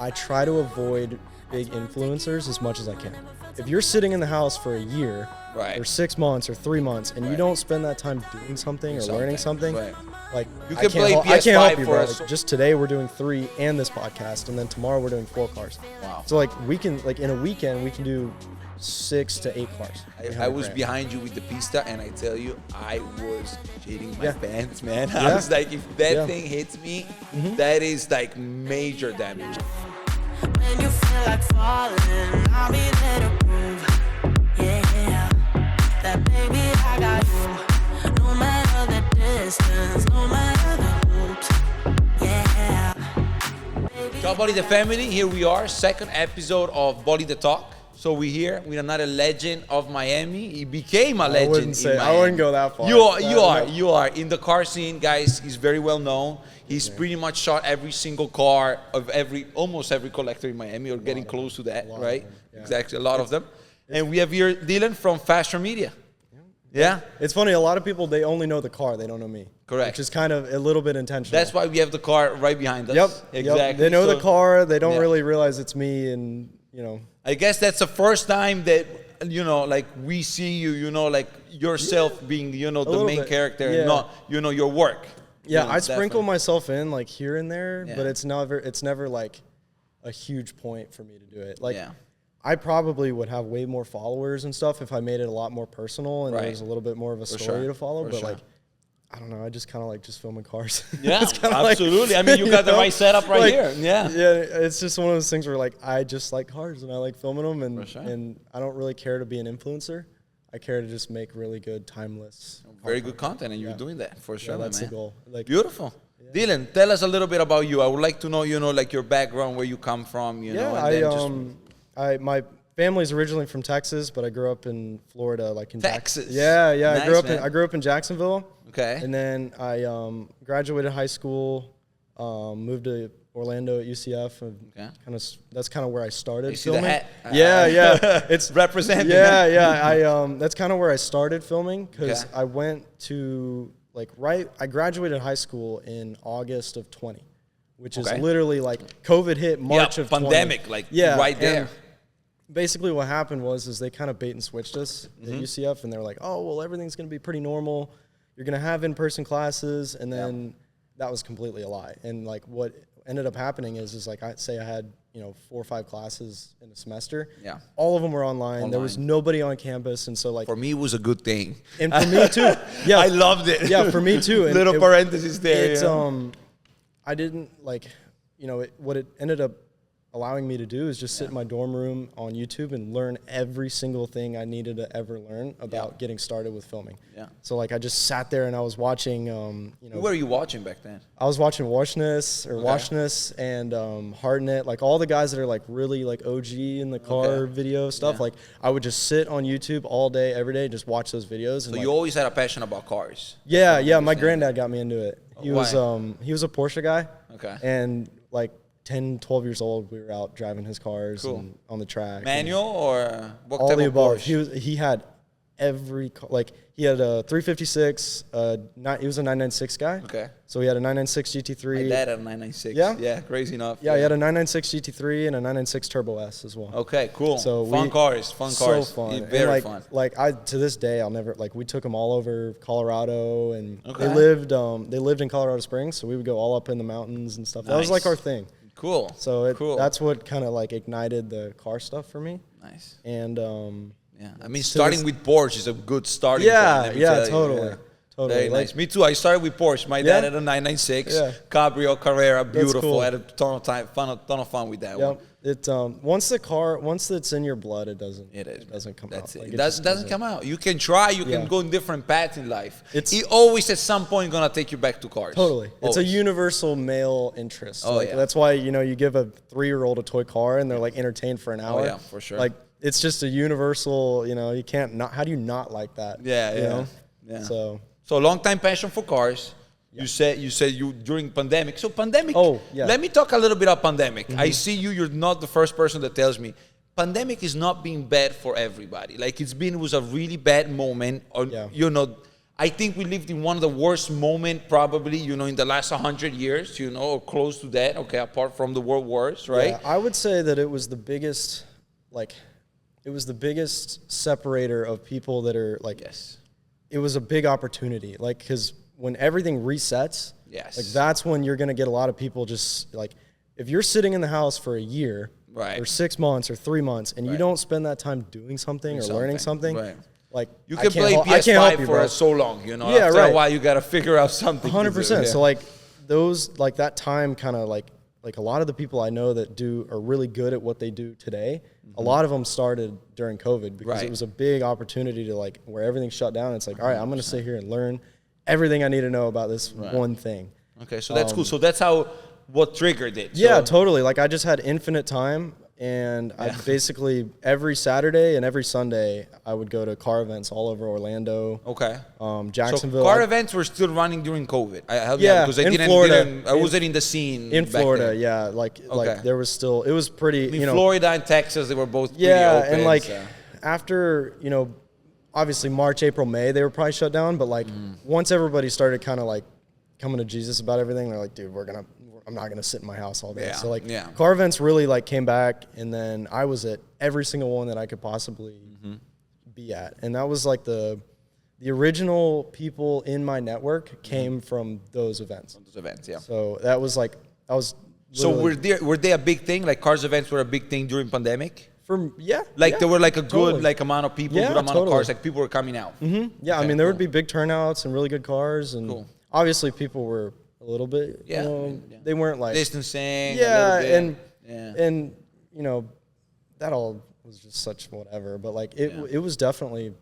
I try to avoid big influencers as much as I can. If you're sitting in the house for a year or 6 months or 3 months and you don't spend that time doing something or learning something, like you I can play can't PS5 help you, for bro. us. Like, just today we're doing 3 and this podcast, and then tomorrow we're doing 4 cars. Wow. So like we can, like in a weekend we can do 6 to 8 cars. I was behind you with the pista, and I tell you, I was shitting my pants, man. I was like, if that thing hits me, that is like major damage. When you feel like falling, I'll be there to prove, yeah, that baby I got you. No matter the distance, no matter the hoops, yeah. Ciao Bolide family, here we are, second episode of Bolide Talk. So we're here with another legend of Miami. He became a legend in Miami. I wouldn't go that far. You are. In the car scene, guys, he's very well known. He's pretty much shot every single car of almost every collector in Miami, or getting close to that, right? Exactly, a lot of them. And we have here Dylan from Fastr Media. Yeah? It's funny, a lot of people, they only know the car, they don't know me. Correct. Which is kind of a little bit intentional. That's why we have the car right behind us. Yep. Exactly. Yep. They know the car, they don't really realize it's me, and, you know. I guess that's the first time that, you know, like we see you, you know, like yourself being, you know, the main character and not, you know, your work. Yeah, you know, I sprinkle myself in like here and there, but it's never like a huge point for me to do it. Like I probably would have way more followers and stuff if I made it a lot more personal and there was a little bit more of a story to follow. But like, I don't know, I just kind of like just filming cars. Yeah, absolutely. Like, I mean, you got the right setup right like, here. Yeah. Yeah, it's just one of those things where like I just like cars and I like filming them, and I don't really care to be an influencer. I care to just make really good, timeless, very good content, and you're doing that for sure. That's man. the goal. Like, beautiful. Dylan, tell us a little bit about you. I would like to know, you know, like your background, where you come from, you know. And my family's originally from Texas, but I grew up in Florida, like in Texas. Yeah. Nice, I grew up in Jacksonville. Okay. And then I graduated high school, moved to Orlando at UCF, and that's kind of where I started filming. The hat. Yeah, it's representing. Yeah. That's kind of where I started filming, because I went to I graduated high school in August of 20, which is literally like COVID hit March of 20. Pandemic, right there. And basically what happened is they kind of bait and switched us at UCF, and they're like, oh, well, everything's going to be pretty normal. You're going to have in-person classes, and then that was completely a lie. And like what ended up happening is like I had, you know, 4 or 5 classes in a semester. Yeah. All of them were online. There was nobody on campus, and so like for me it was a good thing. And for me too. Yeah. I loved it. Yeah, for me too. And little parenthesis there. It's I didn't like, you know, what it ended up allowing me to do is just sit in my dorm room on YouTube and learn every single thing I needed to ever learn about getting started with filming. Yeah. So like I just sat there and I was watching, you know. What were you watching back then? I was watching Washness and Hardnet, like all the guys that are like really like OG in the car video stuff. Like I would just sit on YouTube all day, every day, just watch those videos. So you always had a passion about cars? Yeah. My granddad got me into it. He was a Porsche guy. Okay. And like 10, 12 years old, we were out driving his cars and on the track. Manual or what all type the of above. Porsche? He had every car, like he had a 356. He was a 996 guy. Okay. So he had a 996 GT3. My dad had a 996. Yeah, crazy enough. Yeah, he had a 996 GT3 and a 996 Turbo S as well. Okay, cool. So fun cars. So fun. Very fun. Like to this day, I'll never we took them all over Colorado, and they lived in Colorado Springs, so we would go all up in the mountains and stuff. That was like our thing. Cool. So that's what kind of like ignited the car stuff for me. Nice. And I mean, starting with Porsche is a good starting point. Yeah, totally. Very nice. Me too. I started with Porsche. My dad had a 996 Cabrio Carrera, beautiful. Cool. I had a ton of fun with that one. It once it's in your blood, it doesn't come out. It doesn't come out. You can try. You can go in different paths in life. It always at some point gonna take you back to cars. Totally. Always. It's a universal male interest. That's why you give a 3-year-old a toy car and they're like entertained for an hour. Oh yeah, for sure. Like it's just a universal. You can't not. How do you not like that? Yeah. So long time passion for cars. You said you during pandemic. So pandemic. Let me talk a little bit about pandemic. I see you're not the first person that tells me pandemic is not being bad for everybody. Like it was a really bad moment. I think we lived in one of the worst moments probably, you know, in the last 100 years, you know, or close to that, okay, apart from the world wars, right? Yeah, I would say that it was the biggest, like, it was the biggest separator of people that are, like, Yes. it was a big opportunity, like, because when everything resets, Yes. like, that's when you're going to get a lot of people just, like, if you're sitting in the house for a year, Right. or 6 months or 3 months, and you don't spend that time doing something or learning something, right. like, You I can can't play help- I can't help PS5 you, for bro. so long, you know. Yeah, After right. a while, you got to figure out something. 100%. Yeah. So like those, like that time kind of like a lot of the people I know that are really good at what they do today. A lot of them started during COVID because Right. it was a big opportunity to like where everything shut down. It's like, all right, I'm going to sit here and learn everything I need to know about this one thing. Okay, so that's cool. So that's what triggered it. Yeah, So, totally. Like I just had infinite time. And I basically every Saturday and every Sunday I would go to car events all over Orlando. Okay. Jacksonville. So car events were still running during COVID. Yeah, because I in didn't. Florida. I wasn't in the scene in back Florida, then. yeah, like there was still, it was pretty, I mean, you know, Florida and Texas, they were both pretty yeah, open. and like so. after, you know, obviously March, April, May, they were probably shut down, but like once everybody started kind of like coming to Jesus about everything, they're like, dude, I'm not gonna sit in my house all day. Yeah, So like yeah. car events really like came back, and then I was at every single one that I could possibly be at, and that was like the original people in my network came from those events. Those events, yeah. So that was like I was. So literally- were they a big thing? Like cars events were a big thing during pandemic? Like There were like a totally. good like amount of people, Yeah, good amount of totally. cars, like people were coming out. Yeah, I Okay, mean there would cool. be big turnouts and really good cars, and Cool. obviously people were a little bit, Yeah, you know, I mean, yeah. they weren't like Distancing. yeah, a little bit. and you know, that all was just such whatever. But like it was definitely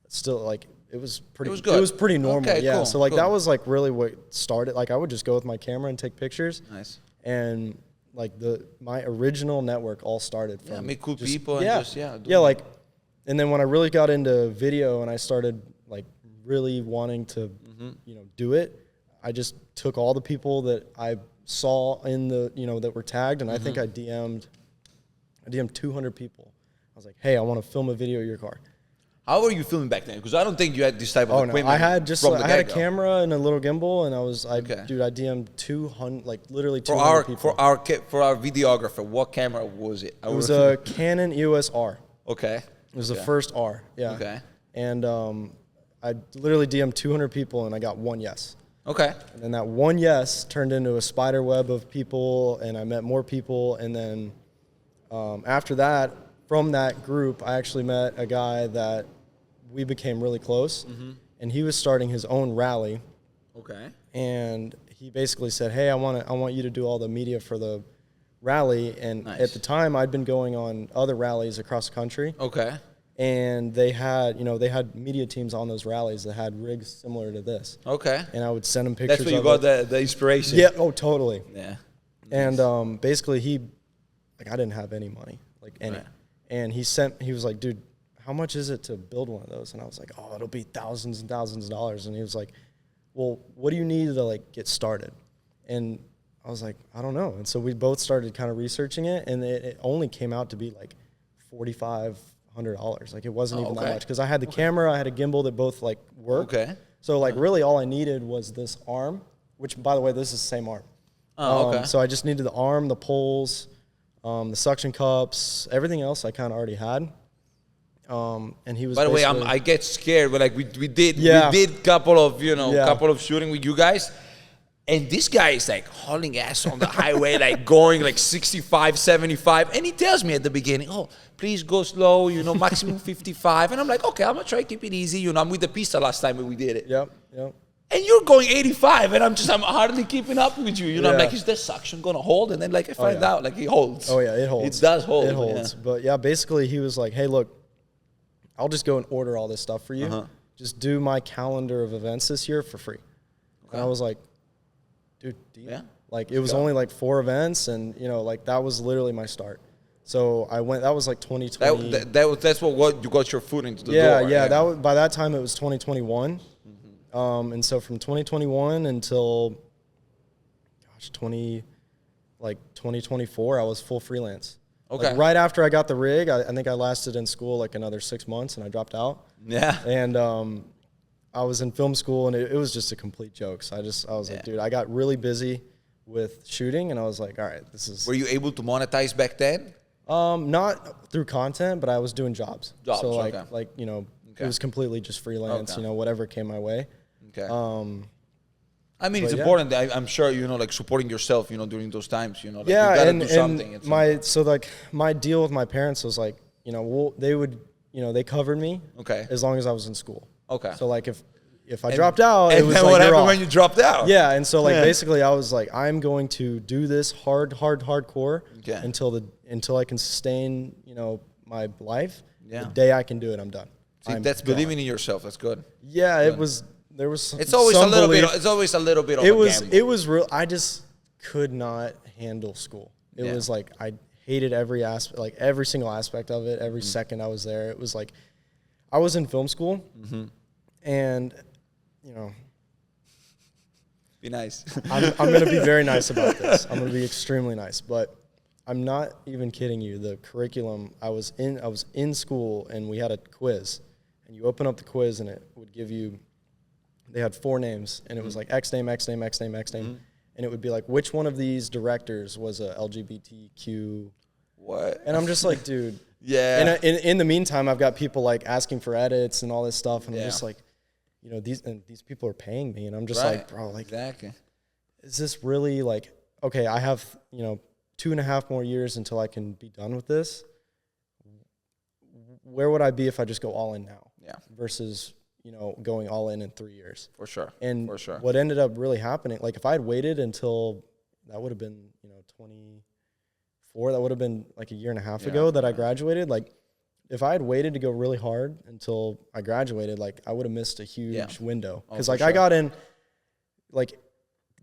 still like it was pretty. It was good. It was pretty normal. Okay, yeah. cool, So like cool. that was like really what started. Like I would just go with my camera and take pictures. Nice. And like my original network all started from meet cool just- people and yeah, just, yeah, do yeah, it. like, and then when I really got into video and I started like really wanting to you know do it, I just took all the people that I saw in the that were tagged, and I think I DM'd 200 people. I was like, hey, I want to film a video of your car. How were you filming back then? Because I don't think you had this type of Oh no, equipment. I had just from the I had a get-go. camera and a little gimbal, and Okay. dude, I DM'd 200, like literally For 200 our people. for our videographer. What camera was it? It was a Canon EOS R. okay. It was the first R. Yeah. Okay. And I literally DM'd 200 people, and I got one yes. Okay. And then that one yes turned into a spider web of people, and I met more people. And then after that, from that group, I actually met a guy that we became really close, and he was starting his own rally. Okay. And he basically said, "Hey, I want you to do all the media for the rally." And Nice. at the time, I'd been going on other rallies across the country. Okay. And they had media teams on those rallies that had rigs similar to this. Okay. And I would send them pictures. That's where you of got it. the inspiration. Yeah. Oh, totally. Yeah. And basically, I didn't have any money, like any. Right. And he was like, "Dude, how much is it to build one of those?" And I was like, "Oh, it'll be thousands and thousands of dollars." And he was like, "Well, what do you need to like get started?" And I was like, "I don't know." And so we both started kind of researching it, and it only came out to be like $4,500. Like it wasn't even that okay. much because I had the camera, I had a gimbal that both like worked. Okay. So like really all I needed was this arm, which by the way, this is the same arm. Oh, okay. So I just needed the arm, the poles, the suction cups, everything else I kind of already had. And he was. By the way, basically- I get scared when like we did Yeah. couple of Yeah. couple of shooting with you guys, and this guy is like hauling ass on the highway, like going like 65, 75, and he tells me at the beginning, "Oh, please go slow, maximum 55," and I'm like, "Okay, I'm gonna try to keep it easy." I'm with the pista last time we did it. Yep. And you're going 85, and I'm hardly keeping up with you. I'm Yeah. like, is the suction gonna hold? And then like I find yeah. out like it holds. Oh yeah, it holds. It does hold. It holds. Yeah. But yeah, basically he was like, "Hey, look, I'll just go and order all this stuff for you. Just do my calendar of events this year for free." And I was like, "Dude, deal." Yeah. Like it was only like 4 events, and like that was literally my start. So I went. That was like 2020. That's what you got your foot into the yeah, door. yeah. That was, by that time it was 2021. And so from 2021 until 2024, I was full freelance. Okay. Like right after I got the rig, I think I lasted in school like another 6 months, and I dropped out. Yeah. And I was in film school, and it was just a complete joke. So I was like, dude, I got really busy with shooting, and I was like, all right, this is. Were you able to monetize back then? Not through content, but I was doing jobs. So like, it was completely just freelance, whatever came my way. Okay. I mean, it's important. I'm sure, like supporting yourself, during those times, like you gotta do something. And my deal with my parents was like, they would, they covered me. Okay. As long as I was in school. Okay. So like if I dropped out, and it was then like, what happened when you dropped out? Yeah, and so like basically I was like, I'm going to do this hardcore until I can sustain, my life. Yeah. The day I can do it, I'm done. See, that's believing in yourself. That's good. Yeah, it was. There was. It's always a little bit. It's always a little bit of a gamble. It was real. I just could not handle school. It was like I hated every aspect, like every single aspect of it. Every second I was there, it was like I was in film school, and be nice. I'm going to be very nice about this. I'm going to be extremely nice, but I'm not even kidding you. The curriculum I was in school, and we had a quiz, and you open up the quiz, and it would give you. They had 4 names, and it was like X name, X name, X name, X name, and it would be like, which one of these directors was a LGBTQ? What? And I'm just like, dude. Yeah. And in the meantime, I've got people like asking for edits and all this stuff, and I'm just like, these people are paying me, and I'm just like, bro, like, exactly. Is this really like, okay, I have 2.5 more years until I can be done with this. Where would I be if I just go all in now? Yeah. Versus going all in 3 years. For sure. And what ended up really happening, like if I had waited until that would have been 24, that would have been like a year and a half ago that I graduated. Like if I had waited to go really hard until I graduated, like I would have missed a huge window. Because I got in, like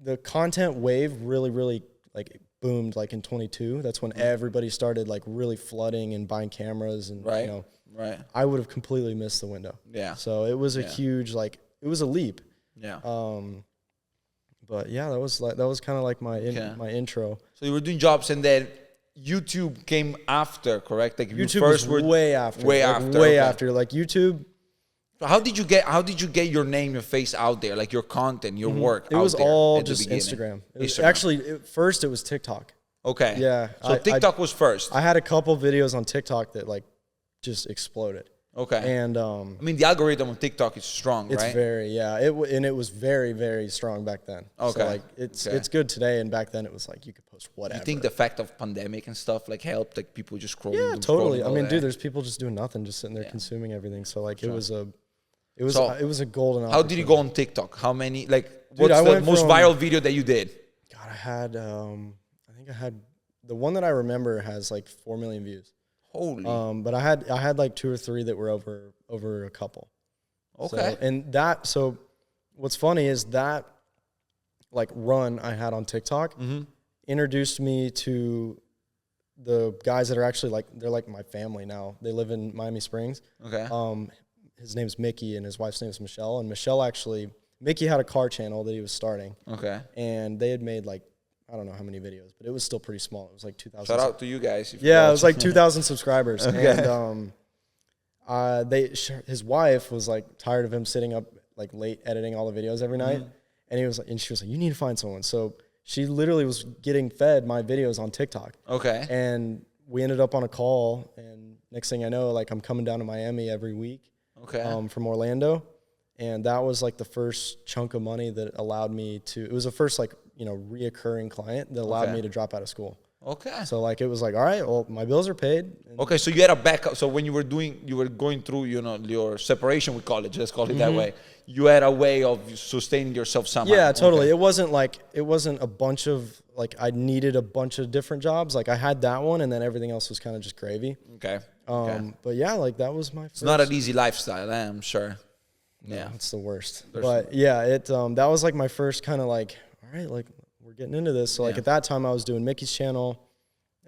the content wave really like boomed like in 22. That's when everybody started like really flooding and buying cameras and Right. I would have completely missed the window. Yeah. So it was a huge, like, it was a leap. Yeah. But yeah, that was kind of like my intro. So you were doing jobs, and then YouTube came after, correct? Like YouTube was way after. Way after. Like YouTube. How did you get your name, your face out there, like your content, your work? It was all just Instagram. Actually, first it was TikTok. Okay. Yeah. So TikTok was first. I had a couple videos on TikTok that like just exploded. Okay. And I mean, the algorithm on TikTok is strong, it's right? Very, yeah. It was very, very strong back then. Okay. So like it's good today, and back then it was like you could post whatever. You think the fact of pandemic and stuff like helped, like people just scrolling? Yeah, totally. I mean, dude, there's people just doing nothing, just sitting there consuming everything. So like it was a golden opportunity. How did you go on TikTok? How many, like, what's the most viral video that you did? God, I think I had the one that I remember has like 4 million views. Holy. But I had like 2 or 3 that were over a couple. Okay. So what's funny is that like run I had on TikTok introduced me to the guys that are actually like, they're like my family now. They live in Miami Springs. Okay. His name's Mickey and his wife's name is Michelle. And Mickey had a car channel that he was starting. Okay. And they had made like, I don't know how many videos, but it was still pretty small. It was like 2,000. Shout out to you guys. It was like 2,000 subscribers. Okay. And his wife was like tired of him sitting up like late editing all the videos every night. And she was like, you need to find someone. So she literally was getting fed my videos on TikTok. Okay. And we ended up on a call, and next thing I know, like I'm coming down to Miami every week. Okay. From Orlando. And that was like the first chunk of money that allowed me it was the first like, reoccurring client that allowed me to drop out of school. Okay. So like, it was like, all right, well, my bills are paid. Okay. So you had a backup. So when you were going through, your separation with college, let's call it that way, you had a way of sustaining yourself somehow. Yeah, totally. Okay. It wasn't a bunch of like, I needed a bunch of different jobs. Like I had that one, and then everything else was kind of just gravy. Okay. But yeah, like that was my first. It's not an easy lifestyle, I'm sure. Yeah. It's the worst. But yeah, that was like my first kind of like, all right, like we're getting into this. So like at that time I was doing Mickey's channel,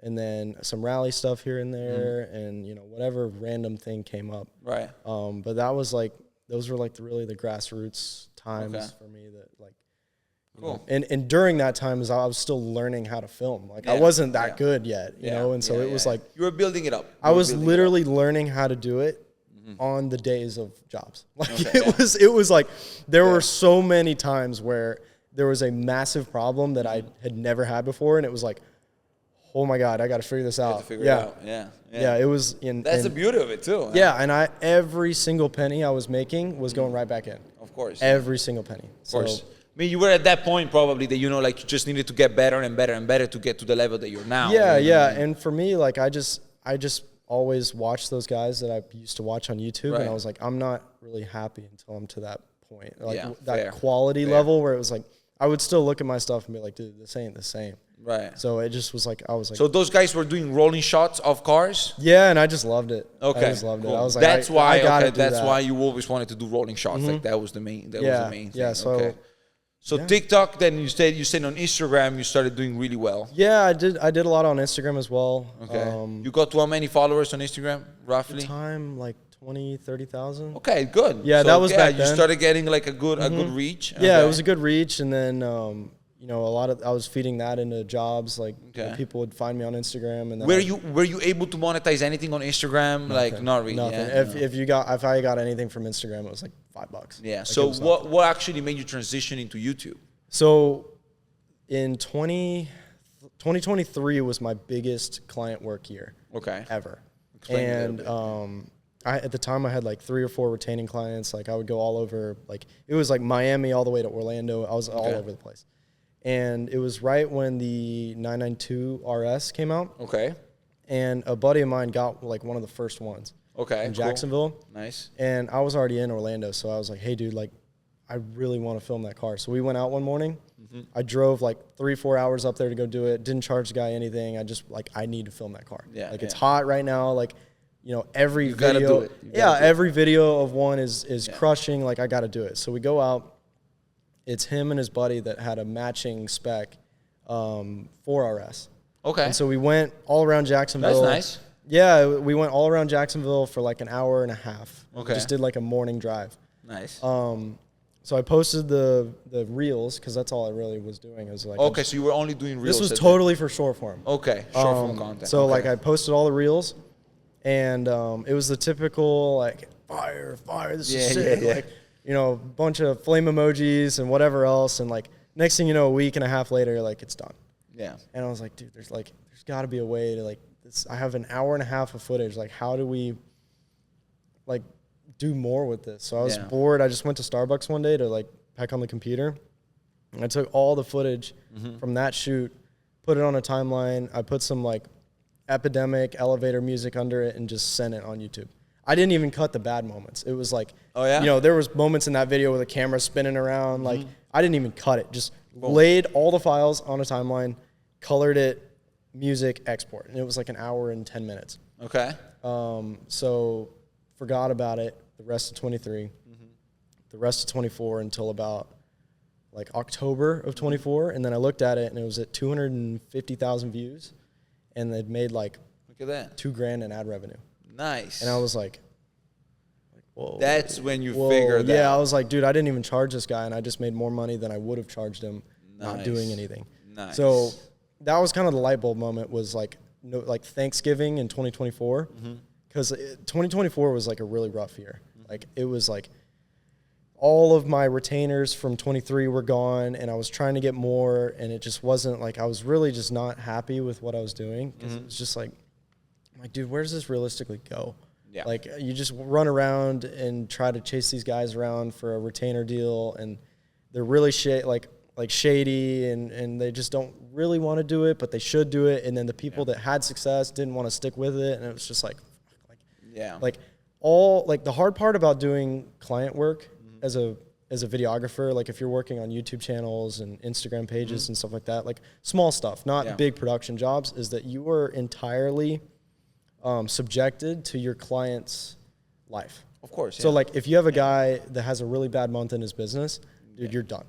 and then some rally stuff here and there, and whatever random thing came up. Right. But that was like, those were like really the grassroots times for me that like, cool. And during that time I was still learning how to film. Like I wasn't that good yet, and so it was like you were building it up. I was literally learning how to do it on the days of jobs. Like Okay, it was like there were so many times where there was a massive problem that I had never had before, and it was like, oh my God, I got to figure this out. Yeah, it was. That's the beauty of it too. Yeah, and every single penny I was making was going right back in. Of course. Every single penny. Of course. I mean, you were at that point probably that, you know, like you just needed to get better and better and better to get to the level that you're now. Yeah, you know yeah. what I mean? And for me, like I just always watched those guys that I used to watch on YouTube, Right. and I was like, I'm not really happy until I'm to that point, like Yeah, that fair, quality fair. level where it was like I would still look at my stuff and be like, dude, this ain't the same. Right. So it just was like I was like, So those guys were doing rolling shots of cars? yeah, and I just loved it. Okay. I just loved cool. it. I was like, that's why. I gotta Okay, do that's that. why you always wanted to do rolling shots. Like that was the main. That was the main thing. Yeah. So okay. So yeah. TikTok. Then you said on Instagram you started doing really well. yeah, I did a lot on Instagram as well. Okay. You got to how many followers on Instagram roughly? Time like 20, 30,000. Okay, good. Yeah, that was back You then. started getting like a good reach. Yeah, Okay. it was a good reach, and then you know, I was feeding that into jobs. Like Okay. people would find me on Instagram, and then Were you able to monetize anything on Instagram? Like not really. nothing. Yeah, If I got anything from Instagram, it was like $5. yeah. Like, So it was nothing. what actually made you transition into YouTube? So in 2023 was my biggest client work year Okay. ever, Explain a and little at the time I had like 3 or 4 retaining clients. Like I would go all over. Like it was like Miami all the way to Orlando. I was all over the place. And it was right when the 992 RS came out. Okay. And a buddy of mine got like one of the first ones Okay. in cool. Jacksonville. Nice. And I was already in Orlando. So I was like, hey, dude, like, I really want to film that car. So we went out one morning. I drove like 3-4 hours up there to go do it. Didn't charge the guy anything. I just like, I need to film that car. Yeah, Like yeah. it's hot right now. Like, you know, every gotta video. do it. You gotta do it. Every video of one is crushing. Like I got to do it. So we go out. It's him and his buddy that had a matching spec 4RS. Okay. And so we went all around Jacksonville. That's nice. Yeah, we went all around Jacksonville for like an hour and a half. Okay. Just did like a morning drive. Nice. So I posted the reels because that's all I really was doing. It was like Okay, so you were only doing reels. this was at totally for short form. Okay, short form content. So okay. like I posted all the reels, and it was the typical like fire, this is sick. yeah. Like, you know, bunch of flame emojis and whatever else, and like next thing you know, a week and a half later, like it's done. Yeah. And I was like, dude, there's got to be a way to like this. I have an hour and a half of footage. Like, how do we like do more with this? So I was bored. I just went to Starbucks one day to like peck on the computer. And I took all the footage from that shoot, put it on a timeline. I put some like epidemic elevator music under it and just sent it on YouTube. I didn't even cut the bad moments. It was like, Oh, yeah? you know, there was moments in that video with the camera spinning around. Like I didn't even cut it. Just laid all the files on a timeline, colored it, music, export. And it was like an hour and 10 minutes. Okay. So forgot about it the rest of 23, the rest of 24 until about like October of 24. And then I looked at it and it was at 250,000 views and they'd made like Look at that. $2,000 in ad revenue. Nice. And I was like, whoa. That's when you Whoa. figured that. Yeah, I was like, dude, I didn't even charge this guy and I just made more money than I would have charged him not Nice. doing anything. Nice. So that was kind of the light bulb moment was like, like Thanksgiving in 2024. Because 2024 was like a really rough year. Like it was like all of my retainers from 23 were gone and I was trying to get more and it just wasn't like, I was really just not happy with what I was doing. Because it was just like, I'm like, dude, where does this realistically go? Yeah. Like you just run around and try to chase these guys around for a retainer deal and they're really shady and they just don't really want to do it, but they should do it. And then the people that had success didn't want to stick with it. And it was just like the hard part about doing client work as a videographer, like if you're working on YouTube channels and Instagram pages and stuff like that, like small stuff, not big production jobs, is that you are entirely subjected to your client's life. Of course. So like if you have a guy that has a really bad month in his business, dude, you're done.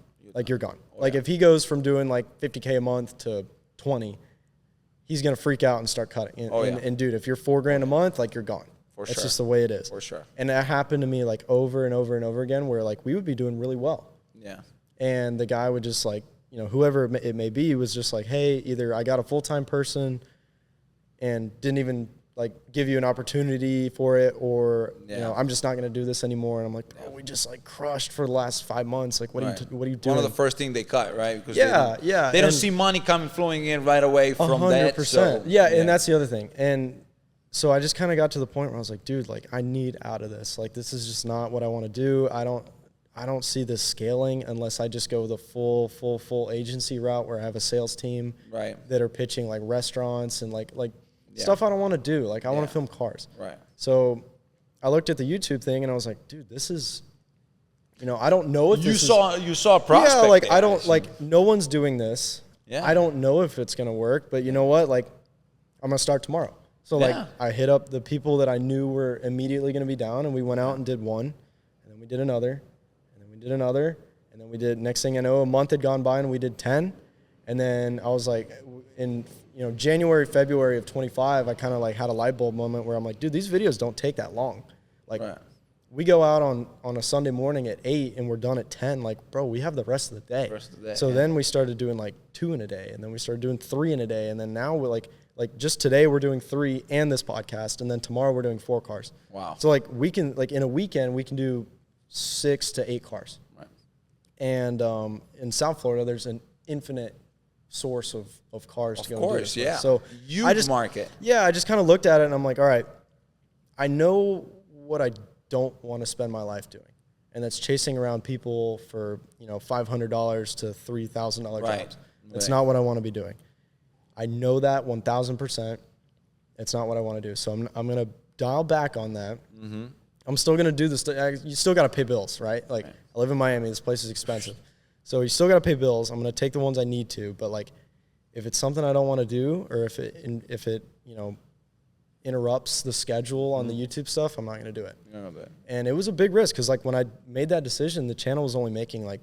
You're gone. Like if he goes from doing like 50K a month to 20, he's going to freak out and start cutting. And dude, if you're $4,000 a month, like you're gone. That's just the way it is. For sure. And that happened to me like over and over and over again where like we would be doing really well. Yeah. And the guy would just like, you know, whoever it may be was just like, hey, either I got a full-time person and didn't even like give you an opportunity for it, or Yeah. you know, I'm just not going to do this anymore. And I'm like, bro, we just like crushed for the last 5 months. Like, what are you doing? One of the first things they cut, right? Because Yeah, they don't see money flowing in right away from that. 100%. So, yeah, and that's the other thing. And so I just kind of got to the point where I was like, dude, like I need out of this. Like, this is just not what I want to do. I don't see this scaling unless I just go the full agency route where I have a sales team that are pitching like restaurants and like stuff I don't want to do. Like I want to film cars. Right. So I looked at the YouTube thing and I was like, dude, this is, you know, I don't know if you saw a prospect. Yeah, like there, I don't like no one's doing this. Yeah. I don't know if it's gonna work, but you know what? Like I'm gonna start tomorrow. So like I hit up the people that I knew were immediately gonna be down, and we went out and did one, and then we did another, and then we did another, and then we did. Next thing I know, a month had gone by and we did 10, and then I was like, in January, February of 25, I kind of like had a light bulb moment where I'm like, dude, these videos don't take that long. Like we go out on a Sunday morning at 8 and we're done at 10. Like, bro, we have the rest of the day. So then we started doing like 2 in a day, and then we started doing 3 in a day, and then now we're like just today we're doing 3 and this podcast, and then tomorrow we're doing 4 cars. Wow. So like we can, like in a weekend we can do 6 to 8 cars. Right. And in South Florida there's an infinite source of cars to go. Of course, yeah. So huge market. Yeah, I just kind of looked at it and I'm like, all right, I know what I don't want to spend my life doing, and that's chasing around people for $500 to $3,000 jobs. That's not what I want to be doing. I know that 1,000%. It's not what I want to do. So I'm going to dial back on that. Mm-hmm. I'm still going to do this. You still got to pay bills, right? Like I live in Miami. This place is expensive. So you still got to pay bills. I'm going to take the ones I need to. But like if it's something I don't want to do, or if it interrupts the schedule on the YouTube stuff, I'm not going to do it. And it was a big risk because like when I made that decision, the channel was only making like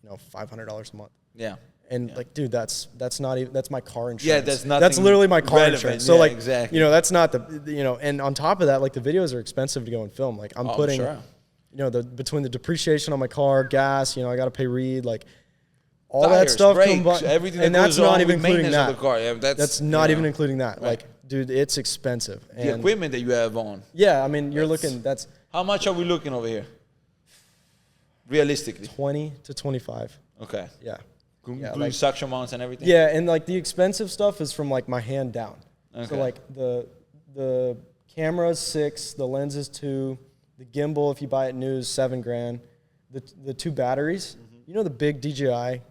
$500 a month. Yeah. And like, dude, that's not even, that's my car insurance. Yeah, that's nothing. That's literally my car insurance. So like, exactly. That's not and on top of that, like the videos are expensive to go and film. Like I'm putting, between the depreciation on my car, gas, I got to pay Reed, like all tires, that stuff. Brakes, everything that and that's goes not on even including that. Of the car. Yeah, that's not even including that. Right. Like, dude, it's expensive. The equipment that you have on. Yeah, I mean, you're looking, that's. How much are we looking over here? Realistically. 20 to 25. Okay. Yeah. Including suction mounts and everything? Yeah, and like the expensive stuff is from like my hand down. Okay. So like the camera's $6, the lens is $2, the gimbal, if you buy it new, is $7,000. The 2 batteries, the big DJI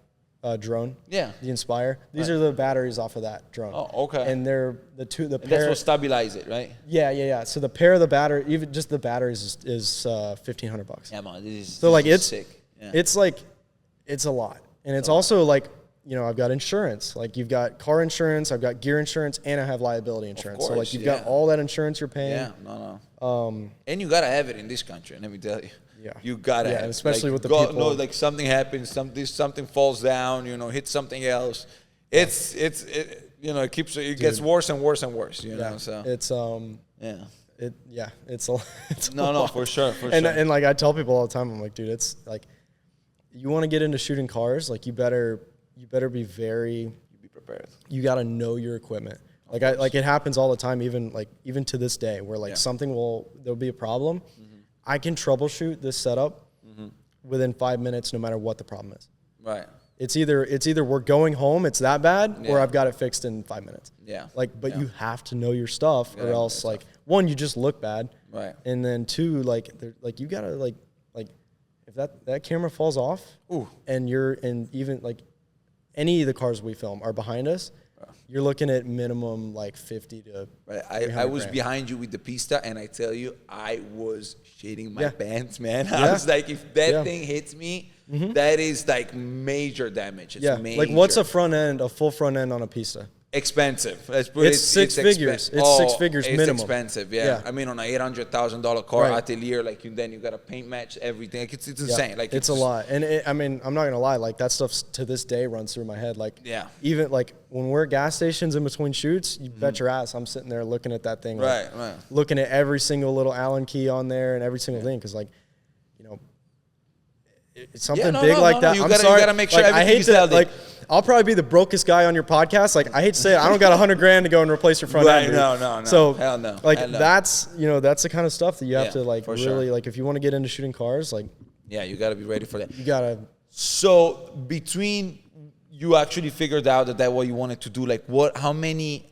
drone? Yeah. The Inspire? These are the batteries off of that drone. Oh, okay. And they're the pair. That's what stabilize it, right? Yeah. So the pair of the battery, even just the batteries is $1,500. Yeah, man, this is sick. Yeah. It's like, it's a lot. And it's also like, I've got insurance. Like you've got car insurance, I've got gear insurance, and I have liability insurance. Of course, so like you've got all that insurance you're paying. Yeah, no. And you gotta have it in this country. Let me tell you. Yeah. You gotta have it. Especially with the people. No, like something happens, something falls down, hits something else. It gets worse and worse and worse. You know. So it's it's a no, lot. for sure. And like I tell people all the time, I'm like, dude, it's like, you want to get into shooting cars, like you better be prepared. You got to know your equipment. Like it happens all the time, even to this day, where like there'll be a problem. Mm-hmm. I can troubleshoot this setup within 5 minutes, no matter what the problem is. Right. It's either we're going home, it's that bad, or I've got it fixed in 5 minutes. Yeah. But you have to know your stuff, or else like one, you just look bad. Right. And then 2, you gotta like if that camera falls off, and even like any of the cars we film are behind us, you're looking at minimum like 50 to. Right. I was behind you with the Pista, and I tell you, I was shitting my pants, man. I was like, if that thing hits me, that is like major damage. It's major. Like what's a full front end on a Pista? Expensive. It's 6 figures. It's 6 figures minimum. It's expensive, yeah. I mean, on an $800,000 car atelier, like then you got to paint match everything. Like it's insane. Like it's a lot. And I'm not gonna lie. Like that stuff to this day runs through my head. Like even like when we're at gas stations in between shoots, you bet your ass I'm sitting there looking at that thing. Right. Looking at every single little Allen key on there and every single thing, because like, something big like that. You gotta make sure I hate is to, healthy. like, I'll probably be the brokest guy on your podcast. Like, I hate to say it, I don't got $100,000 to go and replace your front end. No. So, hell no. like, Hell no. that's, that's the kind of stuff that you have to, like, really, sure. like, if you want to get into shooting cars, like, yeah, you gotta be ready for that. you gotta. So between you actually figured out that what you wanted to do, like how many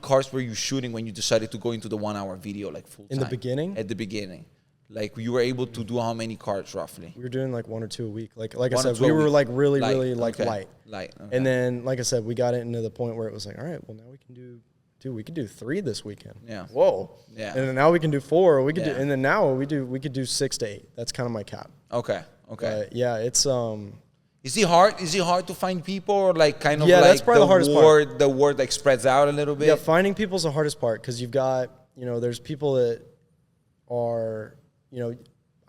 cars were you shooting when you decided to go into the 1 hour video, like full time? In the beginning? At the beginning. Like you were able to do how many cars roughly? We were doing like 1 or 2 a week. Like I One or said, two we a were week. like really, Light. really like Okay. light. Light. Okay. And then, like I said, we got it into the point where it was like, all right, well, now we can do, dude, we could do 3 this weekend. Yeah. Whoa. Yeah. And then now we can do 4. We could do, Yeah. and then now we could do 6 to 8. That's kind of my cap. Okay. But yeah, it's Is it hard? Is it hard to find people, or like kind of Yeah, like that's probably the hardest part. The word like spreads out a little bit? yeah, finding people's the hardest part because you've got, there's people that are,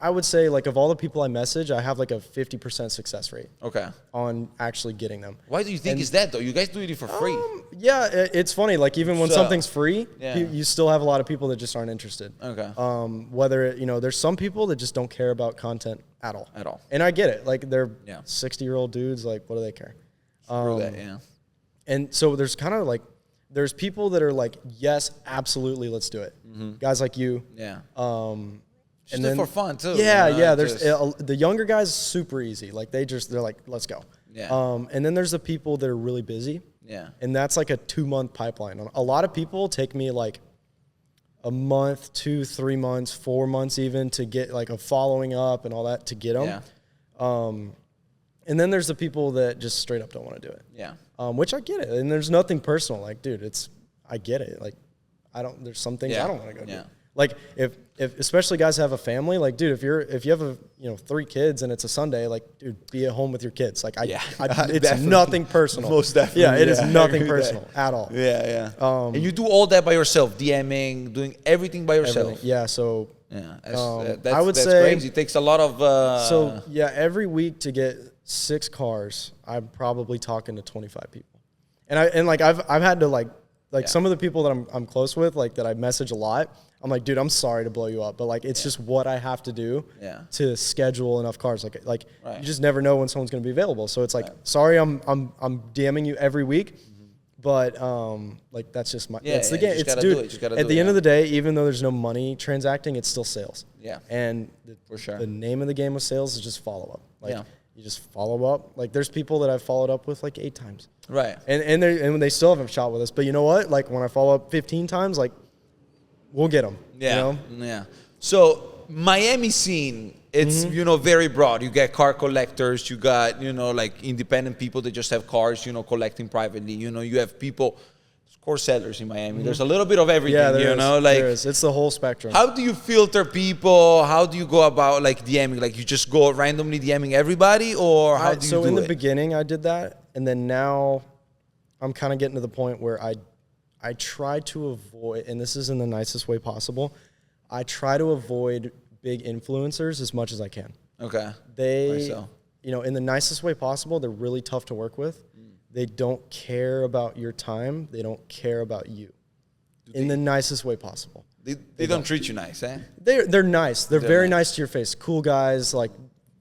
I would say like of all the people I message, I have like a 50% success rate Okay. on actually getting them. Why do you think is that though? You guys do it for free. Yeah, it's funny. Like even when So, something's free, yeah. you still have a lot of people that just aren't interested. Okay. Whether there's some people that just don't care about content at all. At all. And I get it. Like they're Yeah. 60-year-old dudes. Like what do they care? Screw that, yeah. And so there's kind of like there's people that are like, yes, absolutely, let's do it. Guys like you. Yeah. And Just then for fun too. Yeah, you know, yeah. There's just- the younger guys super easy. Like they're like, let's go. Yeah. And then there's the people that are really busy. Yeah. And that's like a 2-month pipeline. A lot of people take me like a month, 2, 3 months, 4 months even to get like a following up and all that to get them. Yeah. And then there's the people that just straight up don't want to do it. Yeah. Which I get it. And there's nothing personal. Like, dude, I get it. Like, there's some things I don't want to go do. Like if especially guys have a family, like dude, if you have 3 kids and it's a Sunday, like dude, be at home with your kids. Like it's nothing personal. Most definitely. Yeah, it is Yeah, nothing I agree with personal at all. Yeah. And you do all that by yourself, DMing, doing everything by yourself. Everything. Yeah, so Yeah, I would that's say crazy. It takes a lot of. so yeah, every week to get 6 cars, I'm probably talking to 25 people, and I've had to like some of the people that I'm close with, like that I message a lot. I'm like, dude, I'm sorry to blow you up, but like it's just what I have to do to schedule enough cars. Like you just never know when someone's going to be available. So it's like, sorry, I'm DMing you every week, but like that's just my it's the game. It's dude. At the end of the day, even though there's no money transacting, it's still sales. Yeah, and for sure, the name of the game with sales is just follow up. Like you just follow up. Like there's people that I've followed up with like 8 times. Right. And they still haven't shot with us. But you know what? Like when I follow up 15 times, like we'll get them. Yeah. Yeah. So Miami scene, it's, very broad. You get car collectors, you got, like independent people that just have cars, collecting privately. You have people, course sellers in Miami. There's a little bit of everything, there is. It's the whole spectrum. How do you filter people? How do you go about like DMing? Like you just go randomly DMing everybody, or how do you do it? So in the beginning I did that, and then now I'm kind of getting to the point where I try to avoid, and this is in the nicest way possible, I try to avoid big influencers as much as I can. Okay. In the nicest way possible, they're really tough to work with. They don't care about your time. They don't care about you. In the nicest way possible. They don't treat you nice, eh? They're nice. They're very nice to your face. Cool guys, like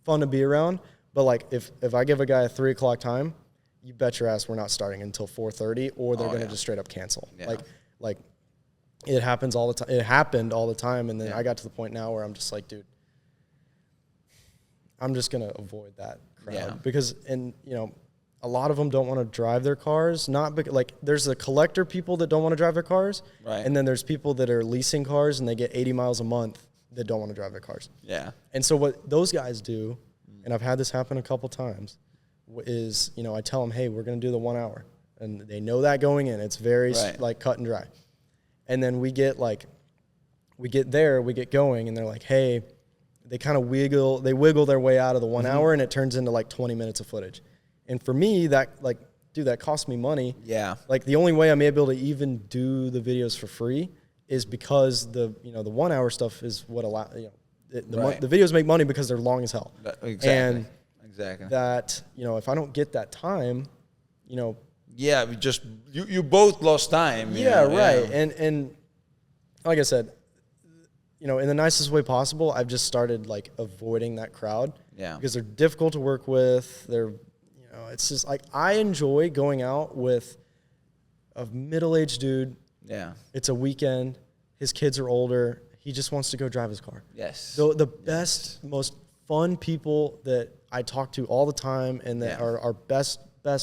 fun to be around. But like if I give a guy a 3 o'clock time, you bet your ass we're not starting until 4:30, or they're gonna just straight up cancel. Yeah. Like it happens all the time. It happened all the time, and then I got to the point now where I'm just like, dude, I'm just gonna avoid that crowd because a lot of them don't want to drive their cars. Not because, like, there's the collector people that don't want to drive their cars, right? And then there's people that are leasing cars and they get 80 miles a month that don't want to drive their cars. Yeah. And so what those guys do, and I've had this happen a couple times, is I tell them, hey, we're going to do the 1 hour, and they know that going in. It's very like cut and dry. And then we get going, and they're like, hey, they kind of wiggle their way out of the 1 hour, and it turns into like 20 minutes of footage. And for me, that cost me money. Yeah. Like the only way I'm able to even do the videos for free is because the 1 hour stuff is what the videos make money because they're long as hell. Exactly. And that, if I don't get that time, yeah, you both lost time. Yeah, right. Yeah. And like I said, in the nicest way possible, I've just started like avoiding that crowd. Yeah. Because they're difficult to work with. They're, it's just like I enjoy going out with a middle-aged dude. Yeah. It's a weekend. His kids are older. He just wants to go drive his car. Yes. So the best, most fun people that I talk to all the time and that are our best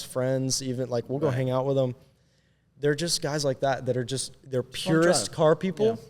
friends, even like we'll go hang out with them. They're just guys like that are just, they're purist car people.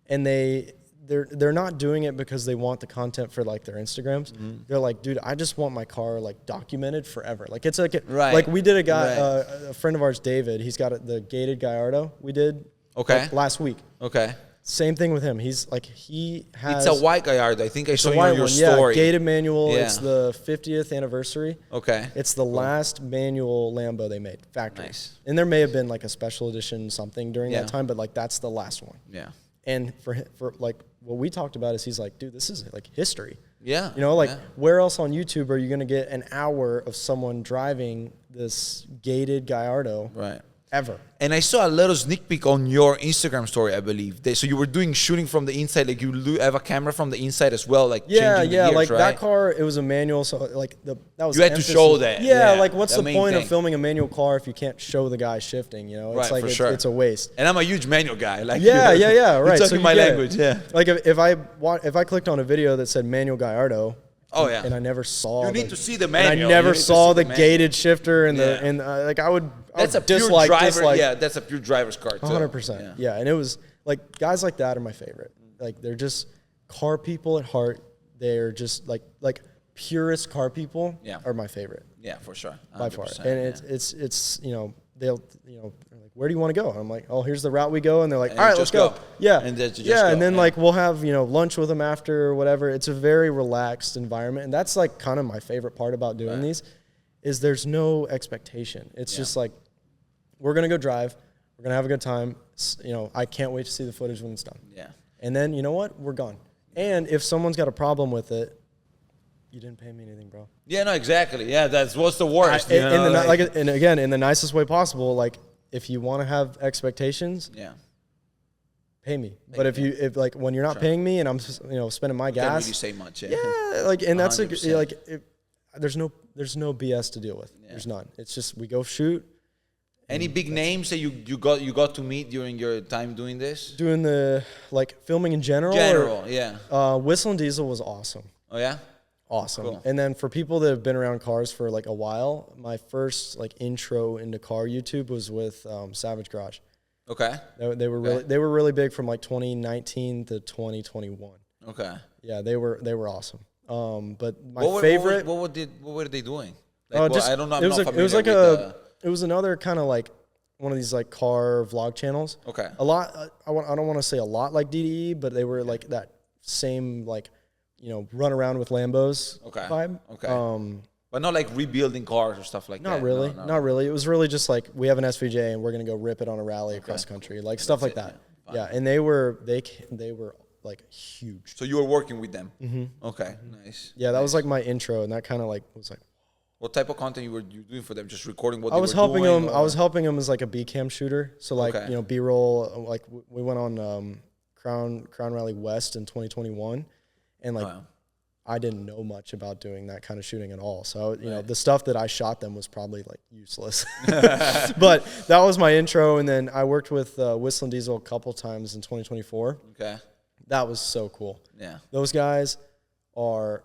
And they're not doing it because they want the content for like their Instagrams. They're like, dude, I just want my car like documented forever. Like it's like, like we did a guy, a friend of ours, David, he's got the gated Gallardo we did like, last week. Okay. Same thing with him. He's like, he has. It's a white Gallardo. I think I saw you on your one, story. Yeah, gated manual. Yeah. It's the 50th anniversary. Okay. It's the last manual Lambo they made, factory. Nice. And there may have been like a special edition something during that time, but like that's the last one. Yeah. And for like what we talked about is he's like, dude, this is like history. Yeah. You know, like where else on YouTube are you going to get an hour of someone driving this gated Gallardo? Right. Ever. And I saw a little sneak peek on your Instagram story, I believe. So you were doing shooting from the inside, like you have a camera from the inside as well, like changing the gears, like right? that car, it was a manual, so like that was you had to show that. Yeah, like what's the point thing of filming a manual car if you can't show the guy shifting? You know, it's right, like for it's a waste. And I'm a huge manual guy, like yeah, right. You're talking so you my language, Like if I clicked on a video that said manual Gallardo. Oh yeah, and I never saw. You need to see the manual. And I never saw the gated shifter and the and like I would. That's a pure driver. Yeah, that's a pure driver's car. 100%. Yeah, and it was like guys like that are my favorite. Like they're just car people at heart. They're just like purist car people. Yeah. Are my favorite. Yeah, for sure. By far. And it's they'll like, where do you want to go? And I'm like, oh, here's the route we go. And they're like, all right, let's go. Yeah. And then like we'll have, lunch with them after or whatever. It's a very relaxed environment. And that's like kind of my favorite part about doing these is there's no expectation. It's just like, we're going to go drive. We're going to have a good time. I can't wait to see the footage when it's done. Yeah. And then, you know what? We're gone. And if someone's got a problem with it, you didn't pay me anything, bro. Yeah, no, exactly. Yeah, that's what's the worst. And again, in the nicest way possible, like if you want to have expectations, pay me. But if when you're not paying me and I'm spending my gas, can't really say much. Yeah, like and that's there's no BS to deal with. Yeah. There's none. It's just we go shoot. Any big names that you got to meet during your time doing this? Doing the filming in general. Whistle and Diesel was awesome. Oh yeah. Awesome. Cool. And then for people that have been around cars for a while, my first intro into car YouTube was with Savage Garage. Okay. They were really big from 2019 to 2021. Okay. Yeah, they were awesome. But my what favorite. What were they doing? I don't know. It was another kind of one of these car vlog channels. Okay. A lot. I don't want to say a lot like DDE, but they were that same run around with Lambos vibe. Okay. But not rebuilding cars or stuff like that. Not really. No. Not really. It was really just we have an SVJ and we're going to go rip it on a rally across country. Stuff like that. Yeah. And they were huge. So you were working with them? Mm-hmm. Okay. Nice. Yeah. That was my intro. And that kind of was what type of content you were doing for them? Just recording what I was helping them. I was helping them as a B cam shooter. So B-roll, we went on Crown Rally West in 2021. And I didn't know much about doing that kind of shooting at all. So, the stuff that I shot them was probably useless. But that was my intro. And then I worked with Whistle and Diesel a couple times in 2024. Okay. That was so cool. Yeah. Those guys are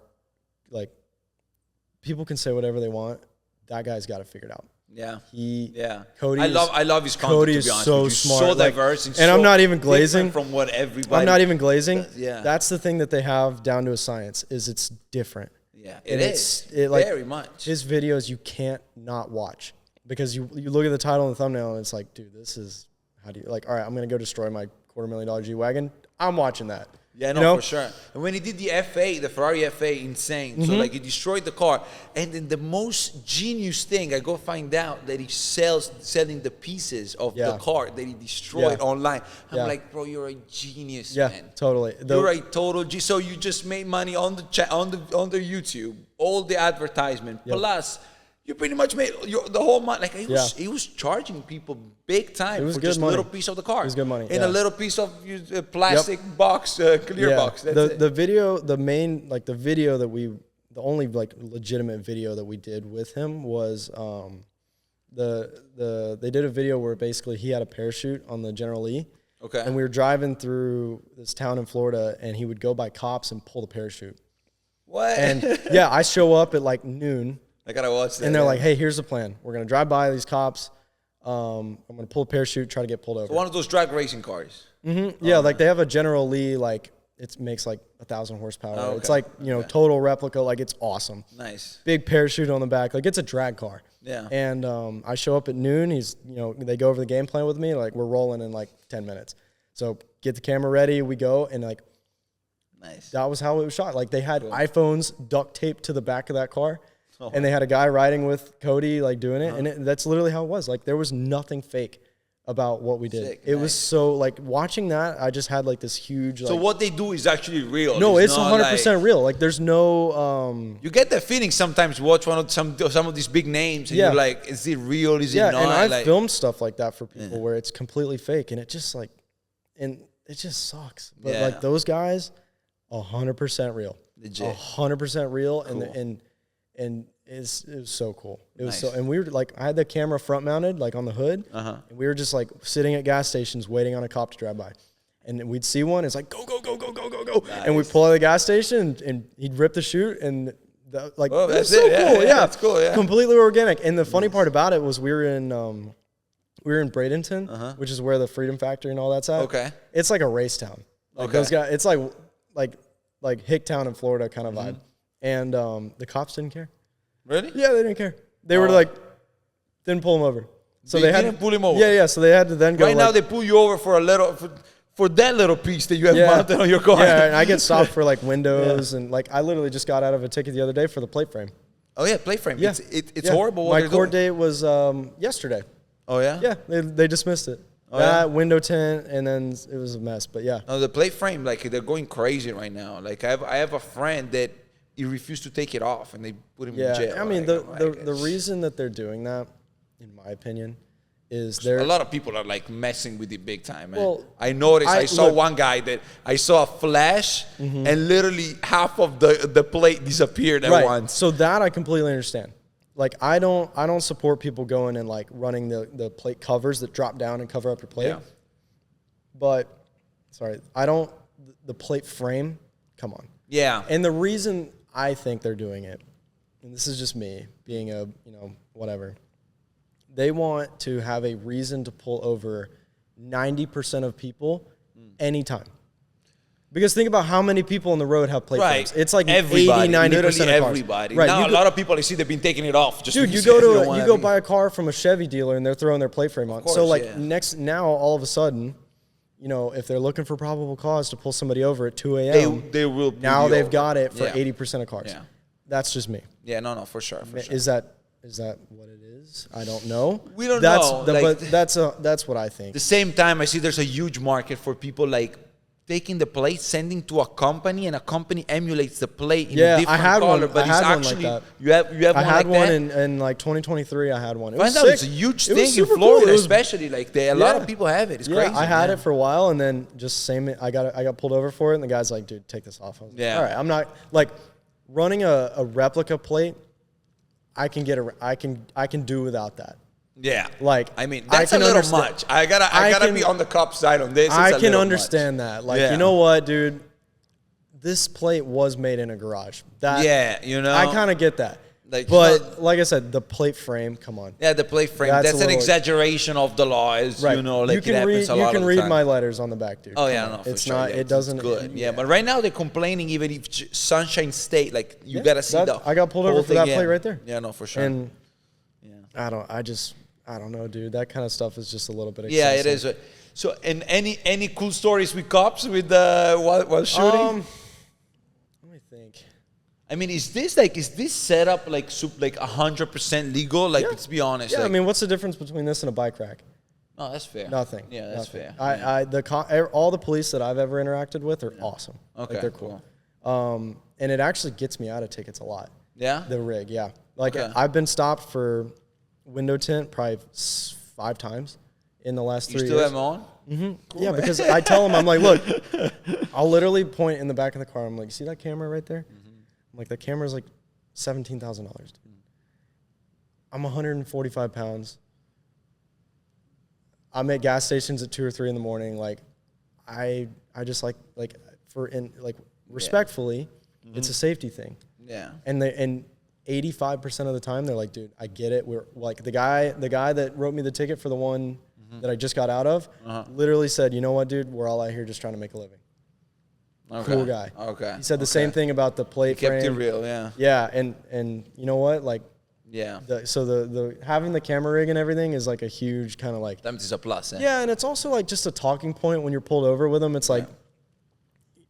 people can say whatever they want. That guy's got it figured out. Yeah. Cody. I love his content. Cody to be honest is so with you. smart, so diverse, and I'm not even glazing from what everybody. I'm not even glazing. Yeah. That's the thing that they have down to a science. Is it's different. Yeah, it's very much. His videos you can't not watch because you look at the title and the thumbnail and it's dude, this is how do you all right? I'm gonna go destroy my $250,000 G-Wagon. I'm watching that. Yeah, no, for sure. And when he did the FA, the Ferrari FA, insane. Mm-hmm. So he destroyed the car. And then the most genius thing, I go find out that he selling the pieces of the car that he destroyed online. I'm like, bro, you're a genius, man. Yeah, totally. You're a total genius. So you just made money on the on the YouTube, all the advertisement, plus. You pretty much made the whole money. He was charging people big time for just a little piece of the car. It was good money. And a little piece of plastic box, clear box. That's the video, the main, the video that we the only like legitimate video that we did with him was they did a video where basically he had a parachute on the General Lee. Okay. And we were driving through this town in Florida, and he would go by cops and pull the parachute. What? And yeah, I show up at like noon. I gotta watch that. And they're like, "Hey, here's the plan. We're gonna drive by these cops. I'm gonna pull a parachute, try to get pulled over." So one of those drag racing cars. Mm-hmm. Yeah, like they have a General Lee, like it makes like 1,000 horsepower. Oh, okay. It's like total replica. Like it's awesome. Nice. Big parachute on the back. Like it's a drag car. Yeah. And I show up at noon. They go over the game plan with me. Like we're rolling in like 10 minutes. So get the camera ready. We go and like. Nice. That was how it was shot. Like they had iPhones duct taped to the back of that car. Oh. And they had a guy riding with Cody, like doing it. And that's literally how it was. Like there was nothing fake about what we did. Sick, it nice. was so like watching that, I just had like this huge. So like, what they do is actually real. no, it's not 100% real. Like there's no. You get that feeling sometimes. You watch some of these big names, and Yeah. you're like, is it real? Is Yeah, it not? and I've like, filmed stuff like that for people where it's completely fake, and it just like, and it just sucks. But Yeah. like those guys, 100% real. Legit. 100% real, Cool. and it was so cool. It was Nice. so, and we were like, I had the camera front mounted like on the hood, and we were just like sitting at gas stations waiting on a cop to drive by, and we'd see one. It's like go go go go go go go, and we pull out of the gas station, and he'd rip the chute, and like Oh, it was that's so it. Yeah, cool. yeah, Yeah, it's cool, yeah. completely organic. And the funny part about it was we were in Bradenton, which is where the Freedom Factory and all that's at. Okay. It's like a race town. Like Okay. those guys, it's like Hicktown in Florida kind of vibe. And the cops didn't care. Really? Yeah, they didn't care. They were like, didn't pull him over. So They they had didn't pull him over? Yeah, yeah. So they had to then go. Right now like, they pull you over for a little for that little piece that you have yeah, mounted on your car. Yeah, and I get stopped for like windows and like I literally just got out of a ticket the other day for the plate frame. Oh yeah, plate frame. Yeah, It's horrible. What My they're court doing. date was yesterday. Oh yeah. Yeah, they dismissed it. Oh, That yeah? window tint, and then it was a mess. But yeah, No, the plate frame, like they're going crazy right now. Like I have a friend that he refused to take it off, and they put him in yeah. jail. I mean, Like, the reason that they're doing that, in my opinion, is a they're lot of people are like messing with it big time, man. Well, I noticed. I saw look- one guy that I saw a flash, and literally half of the plate disappeared at right. once. So that I completely understand. Like I don't support people going and like running the plate covers that drop down and cover up your plate. Yeah. But sorry, I don't the plate frame. Come on. Yeah. And the reason I think they're doing it, and this is just me being a whatever. They want to have a reason to pull over 90% of people anytime. Because think about how many people on the road have plate frames. It's like everybody, 80, 90% literally of cars. everybody. Right. Now You a go- lot of people I see they've been taking it off. Just Dude, you because go they don't to wanna you go be- buy a car from a Chevy dealer and they're throwing their plate frame on. course, So like yeah. now all of a sudden, if they're looking for probable cause to pull somebody over at 2 a.m., they will pull now you they've over. got it for Yeah. 80% of cars. Yeah. That's just me. Yeah, no, for sure. Is that what it is? I don't know. We don't that's know, but like- that's what I think. the same time, I see there's a huge market for people like taking the plate, sending to a company, and a company emulates the plate in Yeah, a I different had one. color, but I it's had one like actually that. you have I one had like one that. in like 2023. I had one. It Find was out sick. it's a huge It was thing in super cool. Florida, It was- especially like a lot of Yeah. people have it. It's Yeah, crazy. I had man. it for a while, and then just I got pulled over for it, and the guy's like, "Dude, take this off." I was like, Yeah. all right, I'm not like running a replica plate. I can do without that. Yeah, Like, I mean, I that's a can little understand- much. I gotta can- be on the cop side on this. It's I a can little understand that. Like, Yeah. you know what, dude? This plate was made in a garage. That Yeah, I kind of get that. Like, But like I said, the plate frame. Come on. Yeah, the plate frame. That's That's a an little- exaggeration of the law, as Right. you know. Like you can it happens read. a You lot can of the read time. my letters on the back, dude. Oh Come yeah, on. no, for it's sure. not. Yeah, It doesn't. It's good. Yeah, but right now they're complaining even if Sunshine State, like you Yeah, gotta see that- the. I got pulled whole over for thing, that yeah. plate right there. Yeah, no, for sure. And I don't know, dude. That kind of stuff is just a little bit. Yeah, it excessive. is. So, and any cool stories with cops with while shooting? Let me think. I mean, is this set up like 100% legal? Like, Yeah. let's be honest. Yeah, like, I mean, what's the difference between this and a bike rack? no, that's fair. Nothing. Yeah, that's Nothing. fair. All the police that I've ever interacted with are awesome. Okay, Like, they're cool. And it actually gets me out of tickets a lot. Yeah. The rig, yeah. Like Okay. I've been stopped for window tint probably 5 times in the last 3 You years. still have them on? Cool, Yeah, man. because I tell them, I'm like, look, I'll literally point in the back of the car. I'm like, see that camera right there? I'm like, the camera's like $17,000. I'm 145 pounds. I'm at gas stations at 2 or 3 in the morning. Like, I just respectfully, it's a safety thing. Yeah. And 85% of the time they're like, dude, I get it. We're like the guy that wrote me the ticket for the one that I just got out of literally said, you know what, dude, we're all out here just trying to make a living. Okay. Cool guy. Okay. He said the same thing about the plate frame. Kept it real, yeah. Yeah, and you know what, like, yeah. So the having the camera rig and everything is like a huge kind of like. That is a plus. Eh? Yeah, and it's also like just a talking point when you're pulled over with them. It's like,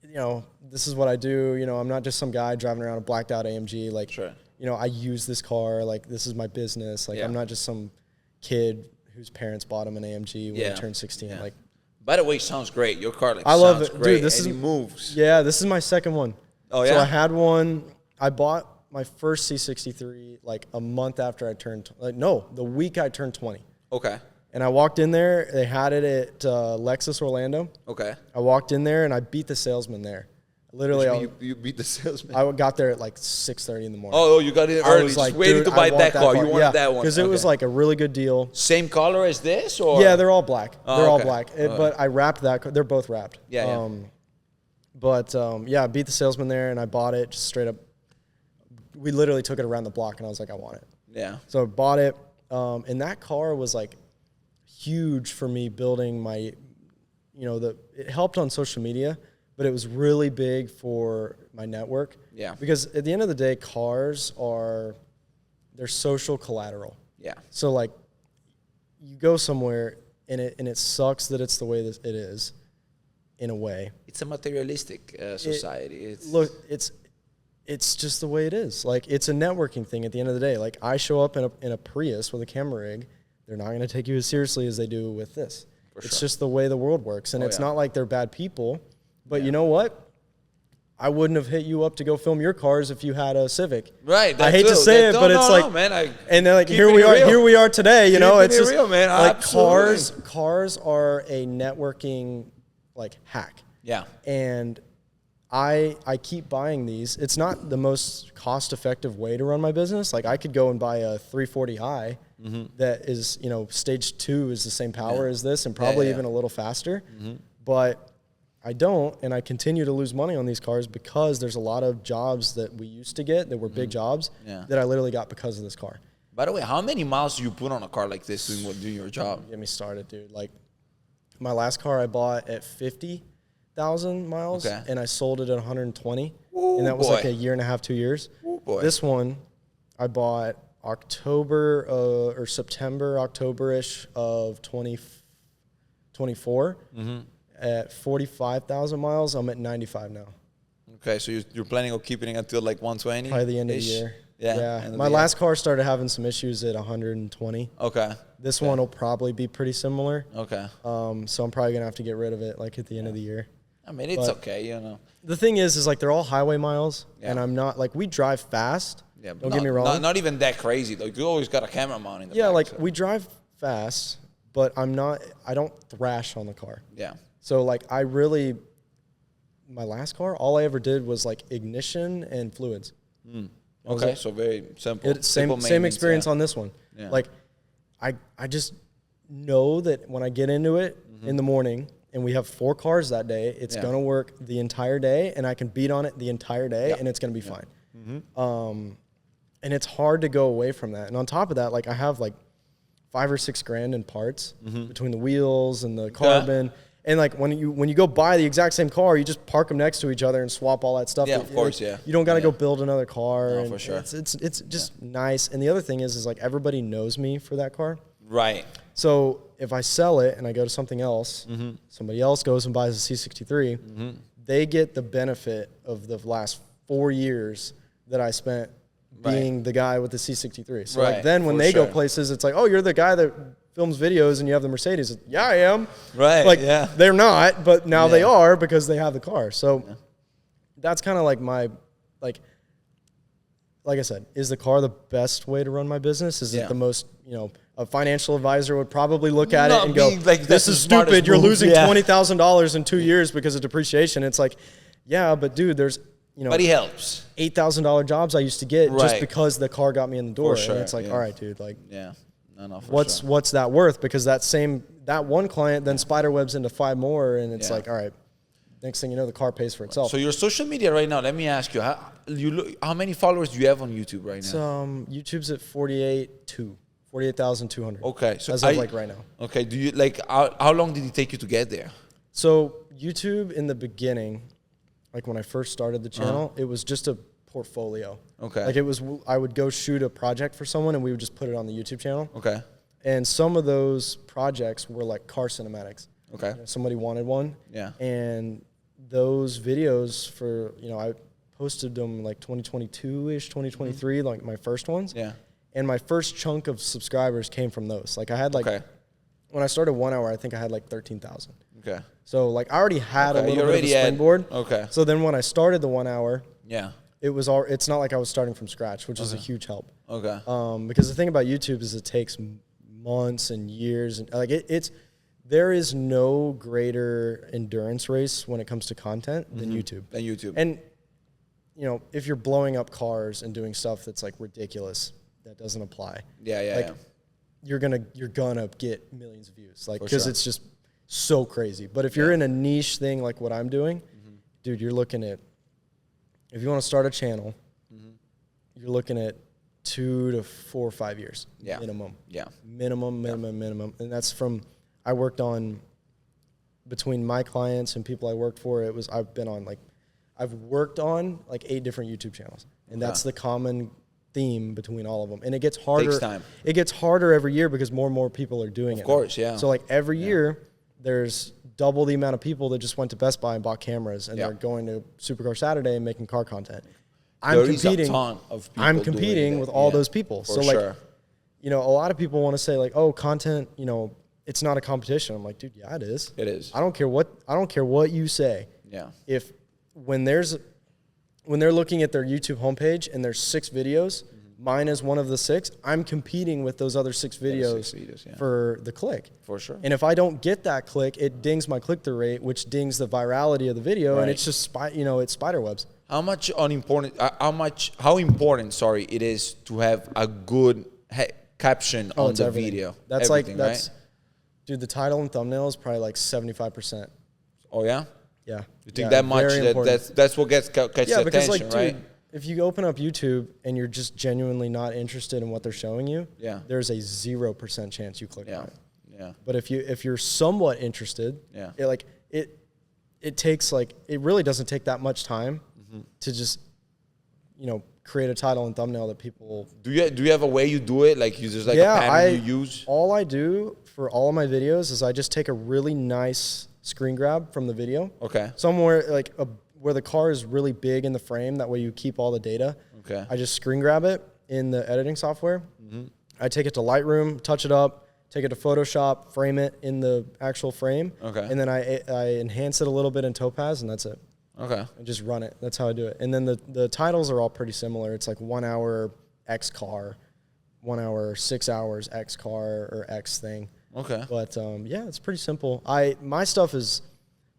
you know, this is what I do. You know, I'm not just some guy driving around a blacked out AMG. Like, sure. You know, I use this car. Like, this is my business. Like, I'm not just some kid whose parents bought him an AMG when he turned 16. Yeah. Like, by the way, it sounds great. Your car, like, I love sounds it, great, dude. This and is it moves. Yeah, this is my second one. Oh yeah. So I had one. I bought my first C63 like a month after I turned. The week I turned 20. Okay. And I walked in there. They had it at Lexus Orlando. Okay. I walked in there and I beat the salesman there. Literally, you beat the salesman. I got there at like 6:30 in the morning. Oh, you got it early. was like, just waiting dude, to buy I want that car. You wanted yeah, that one because it was like a really good deal. same color as this, or Yeah, they're all black. Oh, they're all okay. black. But I wrapped that. They're both wrapped. Yeah. I beat the salesman there and I bought it just straight up. We literally took it around the block and I was like, I want it. Yeah. So I bought it. And that car was like huge for me building my, it helped on social media, but it was really big for my network. Yeah. Because at the end of the day, they're social collateral. Yeah. So like you go somewhere and it sucks that it's the way that it is in a way. It's a materialistic society. It's just the way it is. Like, it's a networking thing at the end of the day. Like, I show up in a Prius with a camera rig. They're not going to take you as seriously as they do with this. It's just the way the world works. And it's not like they're bad people. But you know what? I wouldn't have hit you up to go film your cars if you had a Civic. Right. I hate to say it, but it's like, man, and they're like, here we are today. You know, it's just real, man. like Absolutely. cars are a networking like hack. Yeah. And I keep buying these. It's not the most cost-effective way to run my business. Like, I could go and buy a 340i that is, stage 2 is the same power as this and probably even a little faster. But I don't, and I continue to lose money on these cars because there's a lot of jobs that we used to get that were big jobs that I literally got because of this car. By the way, how many miles do you put on a car like this doing your job? Get me started, dude. Like, my last car I bought at 50,000 miles, and I sold it at 120, and that was like a year and a half, 2 years. This one I bought September, October-ish of 2024 at 45,000 miles. I'm at 95 now. Okay, so you're planning on keeping it until like 120? Probably the end of the year. Yeah. My last car started having some issues at 120. Okay. This one will probably be pretty similar. Okay. So I'm probably gonna have to get rid of it like at the end of the year. I mean, it's okay, The thing is like they're all highway miles, and I'm not like, we drive fast. Yeah, don't get me wrong. Not even that crazy though. You always got a camera mount in the back, like we drive fast, but I don't thrash on the car. Yeah. So like my last car, all I ever did was like ignition and fluids. Okay, so very simple. Same experience on this one. Yeah. Like I just know that when I get into it in the morning and we have 4 cars that day, it's gonna work the entire day, and I can beat on it the entire day, and it's gonna be fine. And it's hard to go away from that. And on top of that, like I have like $5 or $6 grand in parts between the wheels and the carbon. And like when you go buy the exact same car, you just park them next to each other and swap all that stuff. Yeah, of course, You don't got to go build another car. No, and for sure. It's just nice. And the other thing is like everybody knows me for that car. Right. So if I sell it and I go to something else, somebody else goes and buys a C63, they get the benefit of the last 4 years that I spent being the guy with the C63. So like then when they go places, it's like, oh, you're the guy that films videos and you have the Mercedes. Yeah, I am. Right. Like they're not, but now they are because they have the car. So that's kind of like my, like I said, is the car the best way to run my business? Is it the most, a financial advisor would probably look at it and go, like, this is stupid. You're losing $20,000 in 2 years because of depreciation. It's like, yeah, but dude, there's but he helps. $8,000 jobs I used to get just because the car got me in the door. Sure, and it's like, all right, dude, like, what's that worth? Because that one client then spiderwebs into 5 more, and it's like, all right, next thing you know, the car pays for itself. So your social media right now, let me ask you, how many followers do you have on YouTube right now? So YouTube's at 48,200. Okay, so as of like right now. Okay, do you like how long did it take you to get there? So YouTube in the beginning, like when I first started the channel, it was just a portfolio. Okay. Like I would go shoot a project for someone and we would just put it on the YouTube channel. Okay. And some of those projects were like car cinematics. Okay. Somebody wanted one. Yeah. And those videos for, I posted them like 2022-ish, 2023, like my first ones. Yeah. And my first chunk of subscribers came from those. Like I had like, when I started 1 hour, I think I had like 13,000. Okay. So like I already had a little bit of a springboard. Okay. So then when I started the 1 hour, it's not like I was starting from scratch, which is a huge help. Okay. Because the thing about YouTube is it takes months and years, and like there is no greater endurance race when it comes to content than YouTube. And if you're blowing up cars and doing stuff that's like ridiculous, that doesn't apply. You're gonna get millions of views, like because it's just so crazy. But if you're in a niche thing like what I'm doing, dude, you're looking at, if you want to start a channel, you're looking at 2 to 4 or 5 years minimum. Yeah. Minimum. And that's from, I worked on, between my clients and people I worked for, I've worked on like 8 different YouTube channels. And that's the common theme between all of them. And it gets harder. Takes time. It gets harder every year because more and more people are doing it. Of course, yeah. So like every year, there's double the amount of people that just went to Best Buy and bought cameras, and they're going to Supercar Saturday and making car content. I'm competing with all those people. So like, a lot of people want to say like, oh, content, it's not a competition. I'm like, dude, yeah, it is. It is. I don't care what you say. Yeah. If when they're looking at their YouTube homepage and there's 6 videos, mine is one of the 6, I'm competing with those other 6 videos, for the click. For sure. And if I don't get that click, it dings my click-through rate, which dings the virality of the video, and it's just, it's spider webs. How important it is to have a good caption on the video. That's right? Dude, the title and thumbnail is probably like 75%. Oh yeah? Yeah. You think that much? That's what catches attention, like, right? Dude, if you open up YouTube and you're just genuinely not interested in what they're showing you, there's a 0% chance you click on it. Yeah. But if you're somewhat interested, it takes it really doesn't take that much time to just create a title and thumbnail that people. Do you have a way you do it? Like you just a pattern you use? All I do for all of my videos is I just take a really nice screen grab from the video. Okay. Somewhere where the car is really big in the frame. That way you keep all the data. Okay. I just screen grab it in the editing software. I take it to Lightroom, touch it up, take it to Photoshop, frame it in the actual frame. Okay. And then I enhance it a little bit in Topaz, and that's it. Okay. And just run it. That's how I do it. And then the titles are all pretty similar. It's like 1 hour X car, 1 hour, 6 hours X car or X thing. Okay. But it's pretty simple.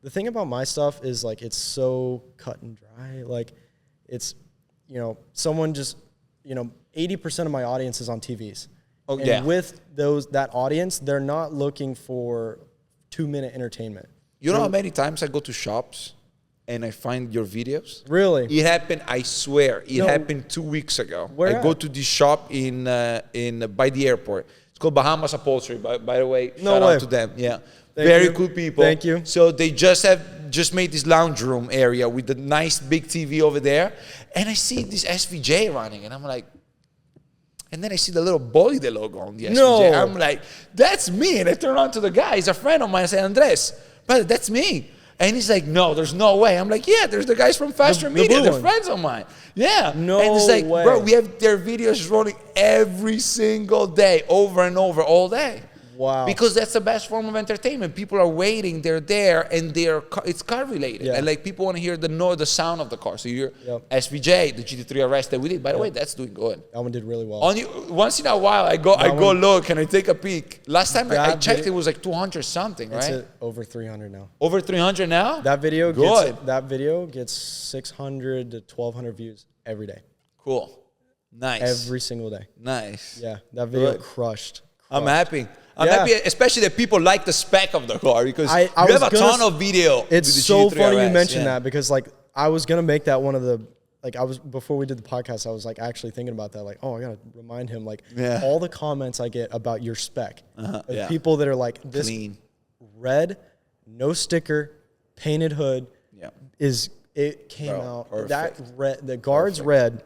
The thing about my stuff is like it's so cut and dry. Like it's, someone just, 80% of my audience is on TVs. Oh, and with that audience, they're not looking for 2-minute entertainment. You know how many times I go to shops and I find your videos? Really? It happened, I swear. It happened 2 weeks ago. Where I go to this shop in by the airport. It's called Bahamas Upholstery, by the way. Shout out to them. Yeah. Very cool people. Thank you. So they just made this lounge room area with the nice big TV over there. And I see this SVJ running, and I'm like, and then I see the little Bolide logo on the SVJ. No. I'm like, that's me. And I turn on to the guy. He's a friend of mine. I say, Andres, brother, that's me. And he's like, no, there's no way. I'm like, yeah, there's the guys from Fastr Media. They're friends of mine. Yeah. No and it's like, way. Bro, we have their videos rolling every single day, over and over, all day. Wow. Because that's the best form of entertainment. People are waiting, they're there, and it's car related. Yeah. And like people want to hear the sound of the car. So you're SVJ, the GT3 RS that we did. By the way, that's doing good. That one did really well. Once in a while, I go look and I take a peek. Last time I checked, it was like 200 something, right? It's over 300 now. Over 300 now? That video gets 600 to 1,200 views every day. Cool. Nice. Every single day. Nice. Yeah, that video crushed. I'm happy. I'm happy, especially that people like the spec of the car because you have a ton of video. It's so funny you mentioned that because like I was gonna make that one of the before we did the podcast I was like actually thinking about that like I gotta remind him like all the comments I get about your spec of people that are like this clean red, no sticker, painted hood it came out perfect. That red the guards red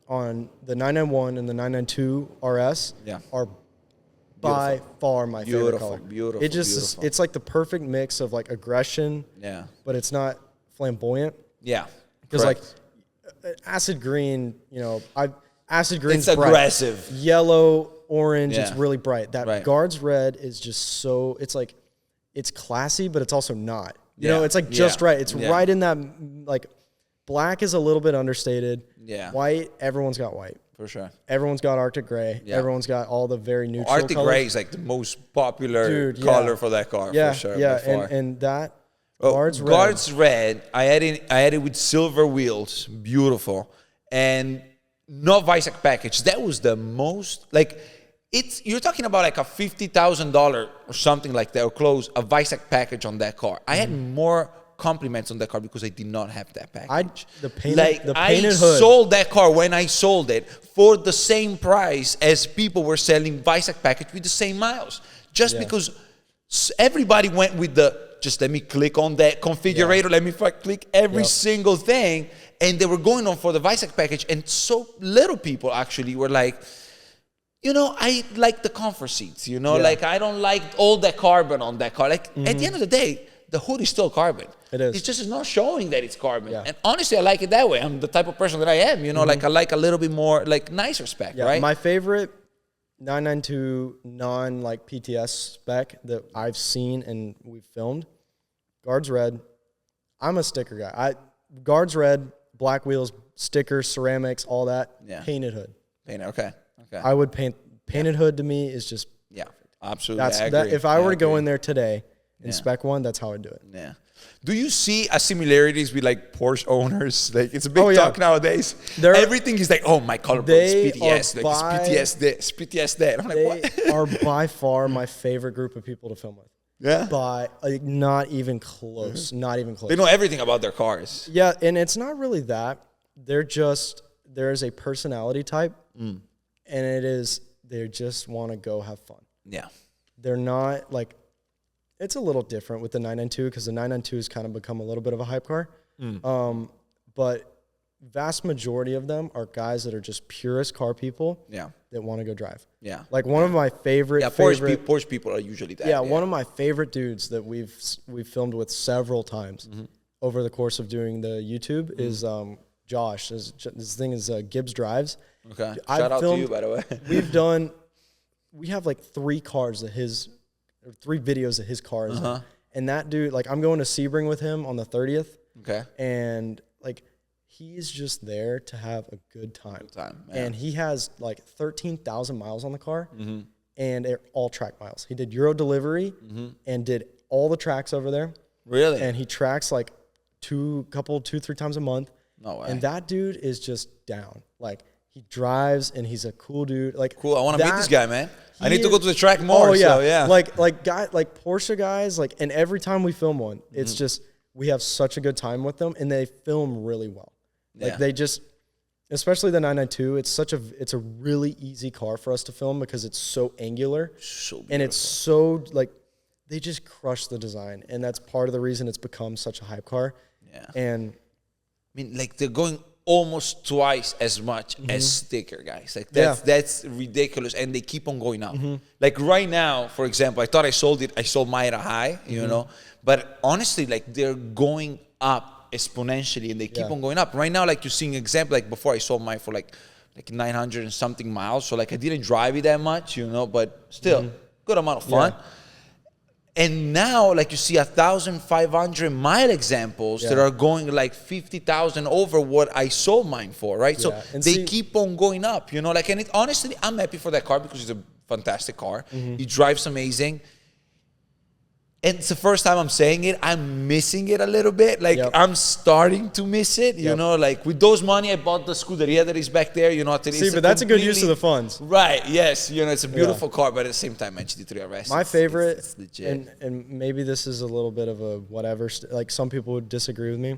on the 991 and the 992 RS are by far my favorite color. Beautiful. It just it's like the perfect mix of like aggression. Yeah. But it's not flamboyant. Yeah. Because like acid green, acid green. It's aggressive. Bright. Yellow, orange. It's really bright. That guards red is just so. It's like it's classy, but it's also not. You know, it's like just right. It's right in that like black is a little bit understated. Yeah. White, everyone's got white. For sure. Everyone's got Arctic Gray. Yeah. Everyone's got all the very neutral Arctic colors. Gray is like the most popular color for that car, for sure. Yeah, and that Guards Red. Guards Red, I had it with silver wheels, beautiful. And no Weissach package. That was the most, like, you're talking about like a $50,000 or something like that, or close, a Weissach package on that car. I had more compliments on that car because I did not have that package. I sold that car when I sold it for the same price as people were selling Weissach package with the same miles. Just because everybody went with just let me click on that configurator, let me click every single thing, and they were going on for the Weissach package, and so little people actually were like, I like the comfort seats, like I don't like all that carbon on that car. Like at the end of the day, the hood is still carbon. It is. It's just not showing that it's carbon. Yeah. And honestly, I like it that way. I'm the type of person that I am. Like I like a little bit more like nicer spec, right? My favorite 992 non PTS spec that I've seen and we've filmed, Guards Red. I'm a sticker guy. Guards Red, black wheels, stickers, ceramics, all that. Yeah. Painted hood. Okay. I would painted hood to me is just absolutely. If I were to go in there today. In spec one, that's how I do it. Yeah. Do you see a similarities with like Porsche owners? Like it's a big talk nowadays. Everything is like, my color is PTS, like it's PTS this, PTS that. I'm like, what? They are by far my favorite group of people to film with. Yeah. Not even close. Not even close. They know everything about their cars. Yeah, and it's not really that. There's a personality type, and they just want to go have fun. Yeah. They're not like. It's a little different with the 992 because the 992 has kind of become a little bit of a hype car. But vast majority of them are guys that are just purist car people that want to go drive. Yeah. Like one of my favorite... Porsche people are usually that. Yeah, one of my favorite dudes that we've filmed with several times over the course of doing the YouTube is Josh. His thing is Gibbs Drives. Okay. Shout out to you, by the way. We have like 3 cars that 3 videos that his car is in. And that dude, like I'm going to Sebring with him on the 30th. Okay. And like he's just there to have a good time. And he has like 13,000 miles on the car and they're all track miles. He did Euro delivery and did all the tracks over there. Really? And he tracks like 2-3 times a month. No way. And that dude is just down. Like he drives and he's a cool dude. Like cool. I want to meet this guy, man. I need to go to the track more. Oh yeah, so, yeah. Like Porsche guys. Like, and every time we film one, it's just we have such a good time with them, and they film really well. Like they just, especially the 992. It's a really easy car for us to film because it's so angular, and it's so like they just crush the design, and that's part of the reason it's become such a hype car. Yeah, and I mean, like they're going almost twice as much as sticker guys. Like that's ridiculous, and they keep on going up. Like right now, for example, I thought I sold mine at a high, but honestly, like they're going up exponentially, and they keep on going up. Right now, like you're seeing example, like before I sold mine for like 900 and something miles, so like I didn't drive it that much, but still good amount of fun. Yeah. And now, like, you see 1,500-mile examples that are going like 50,000 over what I sold mine for, right? Yeah. So And they keep on going up, you know? Like, and honestly, I'm happy for that car because it's a fantastic car. It drives amazing. And it's the first time I'm saying it. I'm missing it a little bit. Like, I'm starting to miss it, you know? Like, with those money, I bought the Scuderia that is back there, you know? See, but that's a good use of the funds. Right, yes. You know, it's a beautiful car, but at the same time, GT3 RS. My favorite, it's legit. and maybe this is a little bit of a whatever, like some people would disagree with me.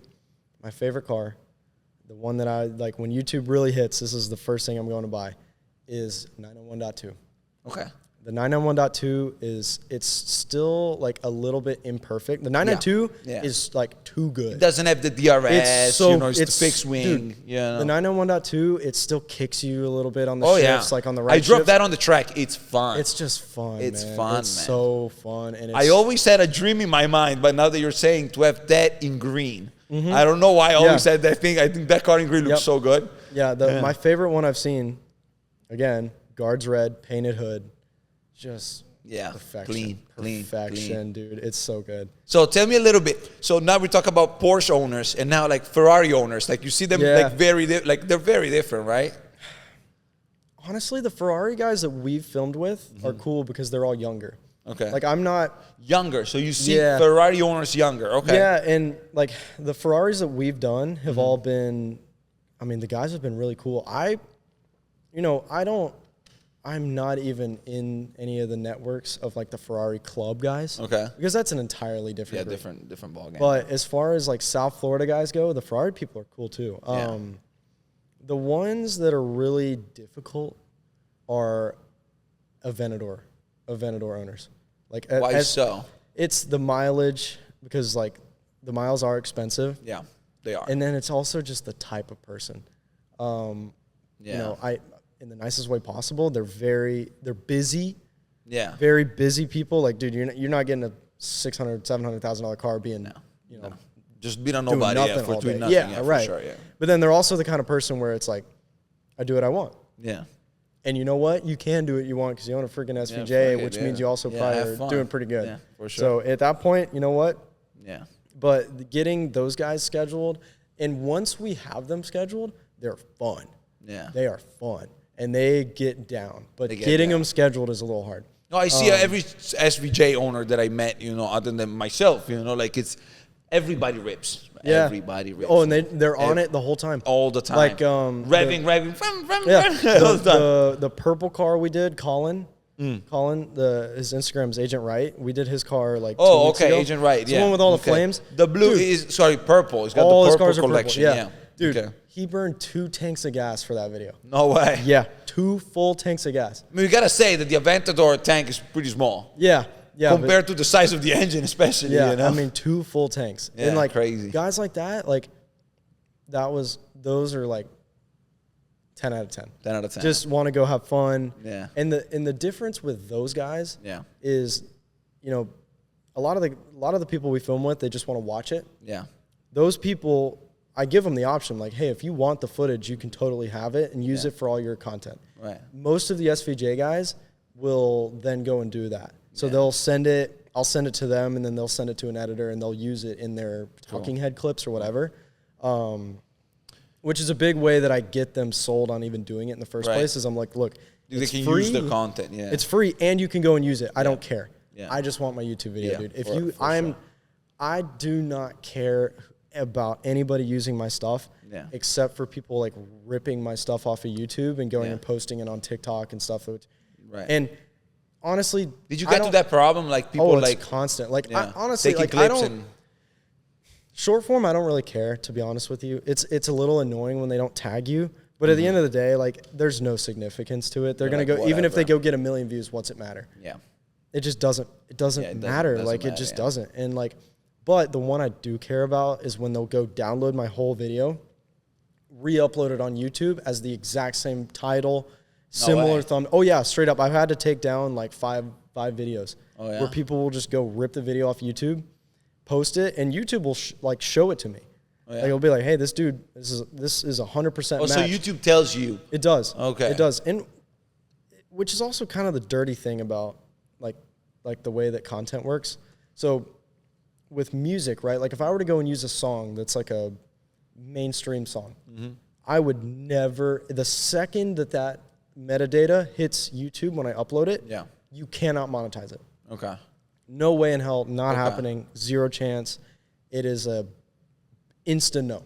My favorite car, the one that I, like when YouTube really hits, this is the first thing I'm going to buy, is 991.2. Okay. The 991.2 it's still like a little bit imperfect. The 992 is like too good. It doesn't have the DRS, It's so, you know, it's the fixed wing. Dude, you know. The 991.2, it still kicks you a little bit on the shifts, like on the right I drove shifts. that on the track. It's fun. It's just fun, It's man. fun, It's man. so fun. And it's, I always had a dream in my mind, but now that you're saying to have that in green. I don't know why I always had that thing. I think that car in green looks so good. Yeah, my favorite one I've seen, again, guards red, painted hood, just perfection. Perfection, dude. It's so good. So tell me a little bit. So now we talk about Porsche owners and now like Ferrari owners. Like you see them like they're very different, right? Honestly, the Ferrari guys that we've filmed with are cool because they're all younger. Okay. Like I'm not younger. So you see Ferrari owners younger. Okay. Yeah, and like the Ferraris that we've done have all been, I mean, the guys have been really cool. I'm not even in any of the networks of like the Ferrari club guys. Okay. Because that's an entirely different group. different ball game. But as far as like South Florida guys go, the Ferrari people are cool too. The ones that are really difficult are Aventador owners. Like why so? It's the mileage, because like the miles are expensive. Yeah, they are. And then it's also just the type of person. You know, in the nicest way possible, they're busy. Yeah. Very busy people. Like, dude, you're not getting a $600,000, $700,000 car being, you know, just being a nobody for doing nothing. Yeah, right. For sure, yeah. But then they're also the kind of person where it's like, I do what I want. Yeah. And you know what? You can do what you want because you own a freaking SVJ, which means you also probably are doing pretty good. Yeah, for sure. So at that point, you know what? Yeah. But getting those guys scheduled, and once we have them scheduled, they're fun. Yeah. They are fun. And they get down. But getting them scheduled is a little hard. No, I see every SVJ owner that I met, you know, other than myself, you know, like it's everybody rips. Yeah. Everybody rips. Oh, and they're on it the whole time. All the time. Like revving. Yeah. All the time. The purple car we did, Colin, his Instagram's Agent Wright. We did his car like 2 weeks ago. Agent Wright. It's the one with all the flames. The blue is purple. It's got all the his purple cars are collection. purple. Yeah. Dude, he burned 2 tanks of gas for that video. No way. Yeah, 2 full tanks of gas. I mean, you gotta say that the Aventador tank is pretty small. Yeah. Compared to the size of the engine, especially. Yeah, you know? I mean 2 full tanks. Yeah, and like crazy. Guys like that, like those are like 10 out of 10. 10 out of 10. Just want to go have fun. Yeah. And the difference with those guys is, you know, a lot of the people we film with, they just want to watch it. Yeah. Those people, I give them the option, like, hey, if you want the footage, you can totally have it and use it for all your content. Right. Most of the SVJ guys will then go and do that. So they'll send it, I'll send it to them, and then they'll send it to an editor, and they'll use it in their talking head clips or whatever, which is a big way that I get them sold on even doing it in the first place, is I'm like, look, they can free, use the content, it's free, and you can go and use it. I don't care. I just want my YouTube video, dude. If I do not care about anybody using my stuff except for people like ripping my stuff off of YouTube and going and posting it on TikTok and stuff. Right. And honestly, did you get to that problem? Like people it's like constant. Like I, honestly, taking like clips I don't. Short form, I don't really care, to be honest with you. It's a little annoying when they don't tag you, but at the end of the day, like there's no significance to it. They're gonna go, even if they go get 1 million views, what's it matter? Yeah. It just doesn't. It doesn't matter. It just doesn't. And like, but the one I do care about is when they'll go download my whole video, re-upload it on YouTube as the exact same title, similar thumb. Oh yeah, straight up. I've had to take down like five videos where people will just go rip the video off YouTube, post it, and YouTube will like show it to me. Like it'll be like, hey, this dude, this is 100% match. So YouTube tells you. It does. Okay. It does, and which is also kind of the dirty thing about like like the way that content works. So with music, right? Like if I were to go and use a song that's like a mainstream song, I would never, the second that metadata hits YouTube when I upload it, you cannot monetize it. Okay. No way in hell, not happening, zero chance. It is a instant no.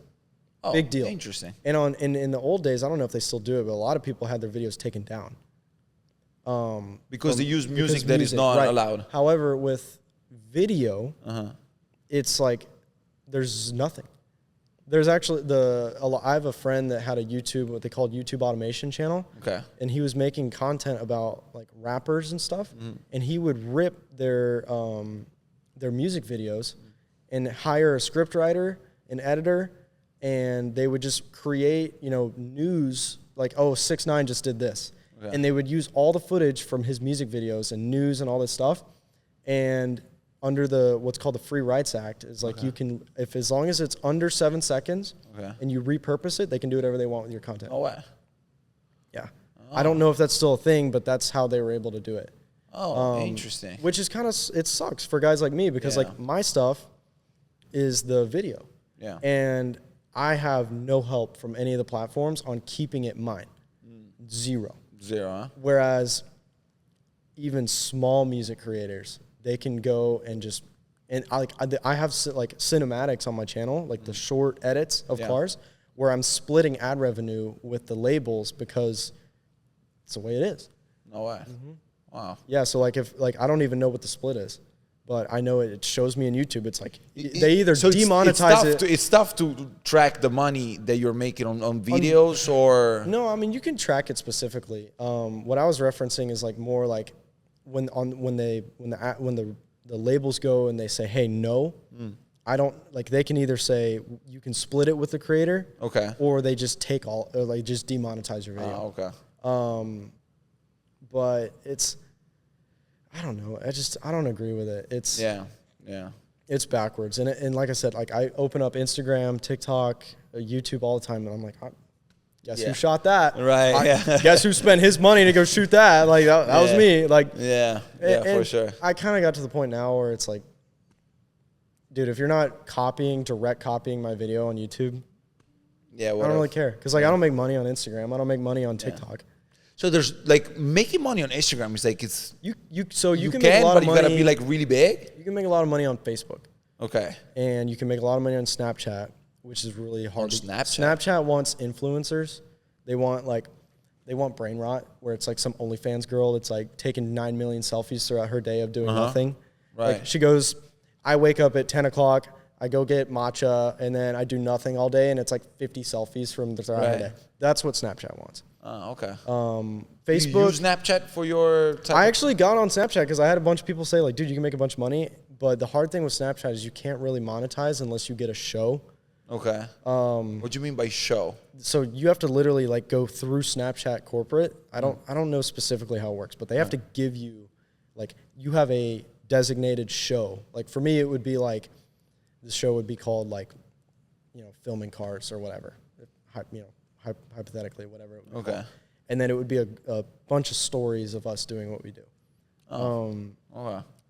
Oh, big deal. Interesting. And in the old days, I don't know if they still do it, but a lot of people had their videos taken down. Because they use music that is not allowed. However, with video, it's like there's nothing. There's actually I have a friend that had a YouTube, what they called YouTube automation channel. Okay. And he was making content about like rappers and stuff, and he would rip their music videos and hire a script writer, an editor, and they would just create, news like, oh, 6ix9ine just did this. Okay. And they would use all the footage from his music videos and news and all this stuff. And under what's called the Free Rights Act is like you can, as long as it's under 7 seconds and you repurpose it, they can do whatever they want with your content. Oh, wow. Yeah. Oh. I don't know if that's still a thing, but that's how they were able to do it. Oh, interesting. Which is kind of, it sucks for guys like me because like my stuff is the video. Yeah. And I have no help from any of the platforms on keeping it mine. Zero, huh? Whereas even small music creators, they can go and just, and I have like cinematics on my channel, like the short edits of cars, where I'm splitting ad revenue with the labels because it's the way it is. No way. Wow. Yeah, so like I don't even know what the split is, but I know it shows me on YouTube. It's like they either demonetize it. It's tough to track the money that you're making on videos or. No, I mean you can track it specifically. What I was referencing is like more like when the labels go and they say, hey, no, I don't, like they can either say you can split it with the creator, or they just take all, or like just demonetize your video. But it's, I don't know. I don't agree with it. It's it's backwards. And like I said, like I open up Instagram, TikTok, YouTube all the time, and I'm like, guess who shot that? Right. Guess who spent his money to go shoot that? Like that was me. Like for sure. I kind of got to the point now where it's like, dude, if you're not direct copying my video on YouTube, I don't really care. Because like I don't make money on Instagram. I don't make money on TikTok. So there's like making money on Instagram is like it's you can make a lot of money. But you gotta be like really big. You can make a lot of money on Facebook. Okay. And you can make a lot of money on Snapchat, which is really hard. Snapchat wants influencers. They want brain rot, where it's like some OnlyFans girl that's like taking 9 million selfies throughout her day of doing nothing. Right. Like she goes, I wake up at 10 o'clock, I go get matcha, and then I do nothing all day, and it's like 50 selfies from throughout her day. That's what Snapchat wants. Oh, okay. Facebook. You use Snapchat for your I actually got on Snapchat because I had a bunch of people say like, dude, you can make a bunch of money. But the hard thing with Snapchat is you can't really monetize unless you get a show. Okay. What do you mean by show? So you have to literally like go through Snapchat corporate. I don't know specifically how it works, but they have to give you, like, you have a designated show. Like for me, it would be like, the show would be called like, filming cars or whatever. Hypothetically, whatever it would be called. And then it would be a bunch of stories of us doing what we do.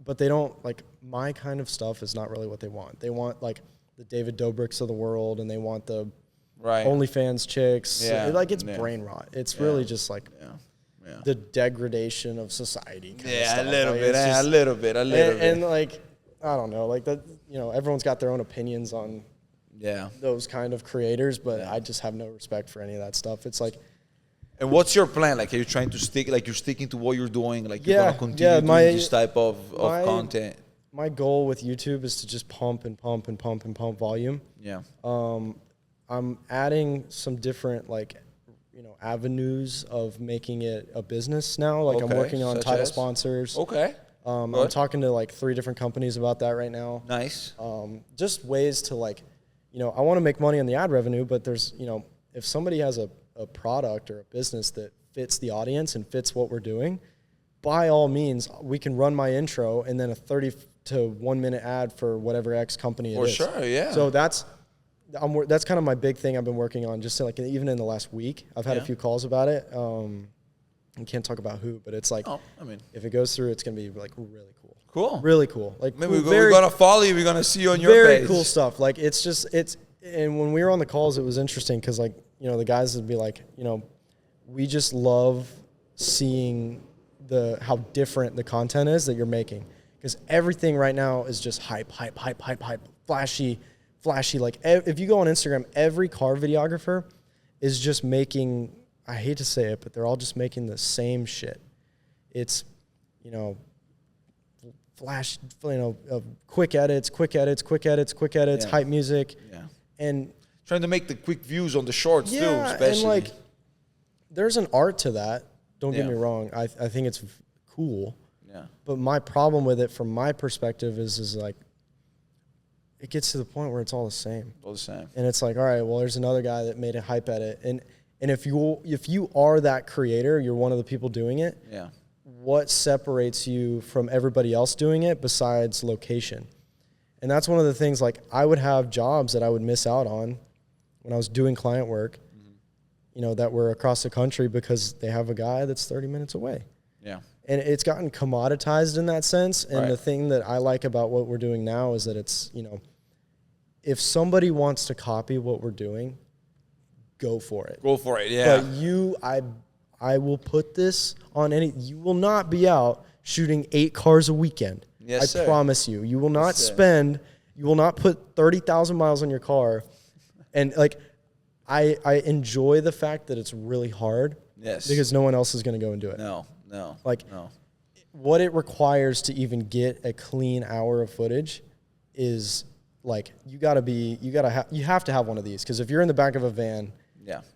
But they don't, like, my kind of stuff is not really what they want. They want, like, the David Dobrik's of the world, and they want the OnlyFans chicks. It's brain rot. It's really just, like, the degradation of society kind of stuff. A little bit. And, like, I don't know. Like, that, everyone's got their own opinions on those kind of creators, but I just have no respect for any of that stuff. It's like... And what's your plan? Like, are you trying to stick, like, you're sticking to what you're doing? Like, you're going to continue doing this type of content? My goal with YouTube is to just pump and pump and pump and pump volume. Yeah. I'm adding some different, like, avenues of making it a business now. Like, I'm working on title sponsors. I'm talking to, like, 3 different companies about that right now. Nice. Just ways to, like, I want to make money on the ad revenue, but there's, if somebody has a product or a business that fits the audience and fits what we're doing, by all means, we can run my intro and then a 30 to 1 minute ad for whatever X company it is. For sure, yeah. So that's kind of my big thing I've been working on, just like even in the last week. I've had a few calls about it. I can't talk about who, but it's like, if it goes through, it's gonna be like really cool. Cool. Really cool. Like maybe cool, we're gonna follow you. We're gonna see you on your page. Very cool stuff. Like and when we were on the calls, it was interesting because like, you know, the guys would be like, you know, we just love seeing how different the content is that you're making. Because everything right now is just hype, flashy. Like if you go on Instagram, every car videographer is just making, I hate to say it, but they're all just making the same shit. It's, you know, flash, you know, quick edits, Yeah. hype music. Yeah. And trying to make the quick views on the shorts too, especially. And like, there's an art to that. Don't get Yeah. me wrong. I think it's cool. Yeah. But my problem with it, from my perspective, is like, it gets to the point where it's all the same. All the same. And it's like, all right, well, there's another guy that made a hype edit, and if you are that creator, you're one of the people doing it. Yeah. What separates you from everybody else doing it besides location? And that's one of the things. Like, I would have jobs that I would miss out on when I was doing client work, you know, that were across the country because they have a guy that's 30 minutes away. Yeah. And it's gotten commoditized in that sense. And the thing that I like about what we're doing now is that it's, you know, if somebody wants to copy what we're doing, go for it. Go for it, yeah. But I will put this on you will not be out shooting 8 cars a weekend. Yes, I promise you. You will not you will not put 30,000 miles on your car. And like, I enjoy the fact that it's really hard. Yes. Because no one else is going to go and do it. No. What it requires to even get a clean hour of footage is like, you have to have one of these, because if you're in the back of a van,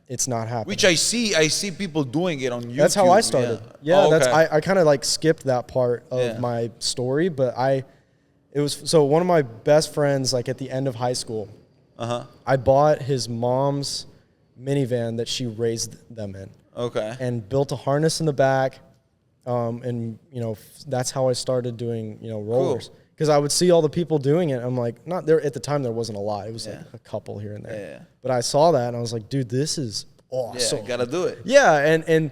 it's not happening. Which I see people doing it on YouTube. That's how I started. I kind of like skipped that part of my story, but so one of my best friends, like at the end of high school, I bought his mom's minivan that she raised them in. Okay. And built a harness in the back. And, you know, that's how I started doing, you know, rollers. Because I would see all the people doing it. I'm like, not there at the time, there wasn't a lot. It was like a couple here and there. Yeah. But I saw that and I was like, dude, this is awesome. Yeah, gotta do it. Yeah, and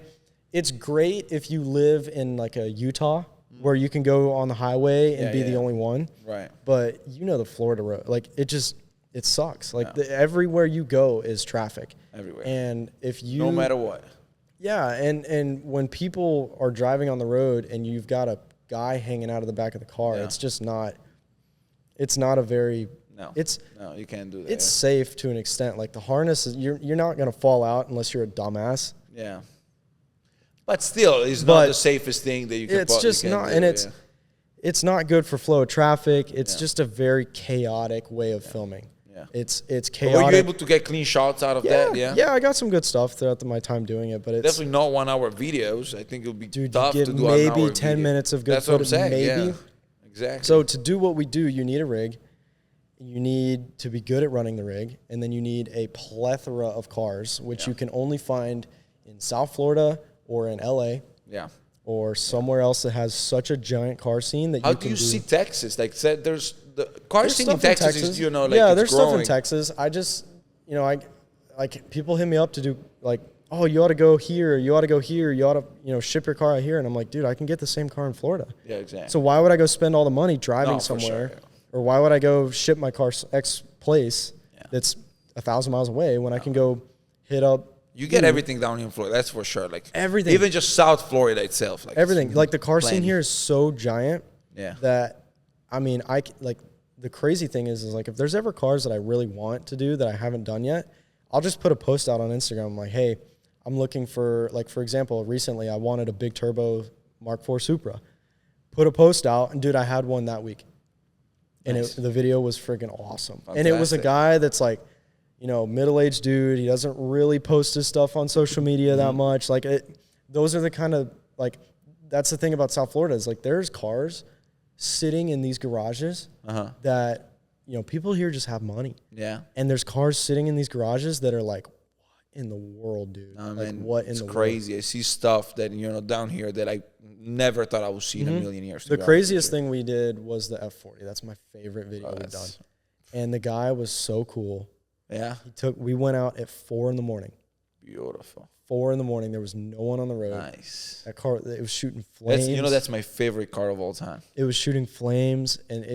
it's great if you live in like a Utah where you can go on the highway and be the only one. Right. But you know the Florida road, like it sucks. Like everywhere you go is traffic. Everywhere. And if you no matter what. Yeah, and when people are driving on the road and you've got a guy hanging out of the back of the car, it's just not. It's not a very. No, you can't do that. It's safe to an extent. Like the harness, you're not gonna fall out unless you're a dumbass. Yeah. But still, it's not the safest thing that you can. It's just not, and it's not good for flow of traffic. It's just a very chaotic way of filming. Yeah. It's chaotic. But were you able to get clean shots out of that? Yeah. Yeah, I got some good stuff throughout my time doing it, but it's definitely not 1 hour videos. I think it would be tough you to get do an hour maybe 10 video. minutes of good That's footage. what I'm saying. Maybe. Yeah. Exactly. So to do what we do, you need a rig. You need to be good at running the rig, and then you need a plethora of cars, which you can only find in South Florida or in LA. Yeah. Or somewhere else that has such a giant car scene that How you can do you see Texas? Like said, there's the car scene in stuff Texas is, you know, like yeah, it's there's growing. stuff in Texas. I just, you know, I like people hit me up to do like, oh, you ought to go here, you ought to go here, you ought to, you know, ship your car out here, and I'm like, dude, I can get the same car in Florida. Yeah, exactly. So why would I go spend all the money driving No, for somewhere, sure, or why would I go ship my car X place that's 1,000 miles away when I can go hit up. You get everything down here in Florida, that's for sure. Like everything, even just South Florida itself, like everything. Like the car scene here is so giant that, I mean, like the crazy thing is like if there's ever cars that I really want to do that I haven't done yet, I'll just put a post out on Instagram like, hey, I'm looking for, like, for example, recently I wanted a big turbo Mark IV Supra. Put a post out, and dude, I had one that week, and the video was freaking awesome. Fantastic. And it was a guy that's like, you know, middle-aged dude. He doesn't really post his stuff on social media that much. Like, those are the kind of, like, that's the thing about South Florida is, like, there's cars sitting in these garages that, you know, people here just have money. Yeah. And there's cars sitting in these garages that are like, what in the world, dude? No, like, man, what in it's the crazy. world? I see stuff that, you know, down here that I never thought I would see in a million years. The craziest thing we did was the F40. That's my favorite video we've done. And the guy was so cool. Yeah. We went out at 4 a.m. Beautiful. 4 in the morning. There was no one on the road. Nice. That car, it was shooting flames. That's my favorite car of all time. It was shooting flames, and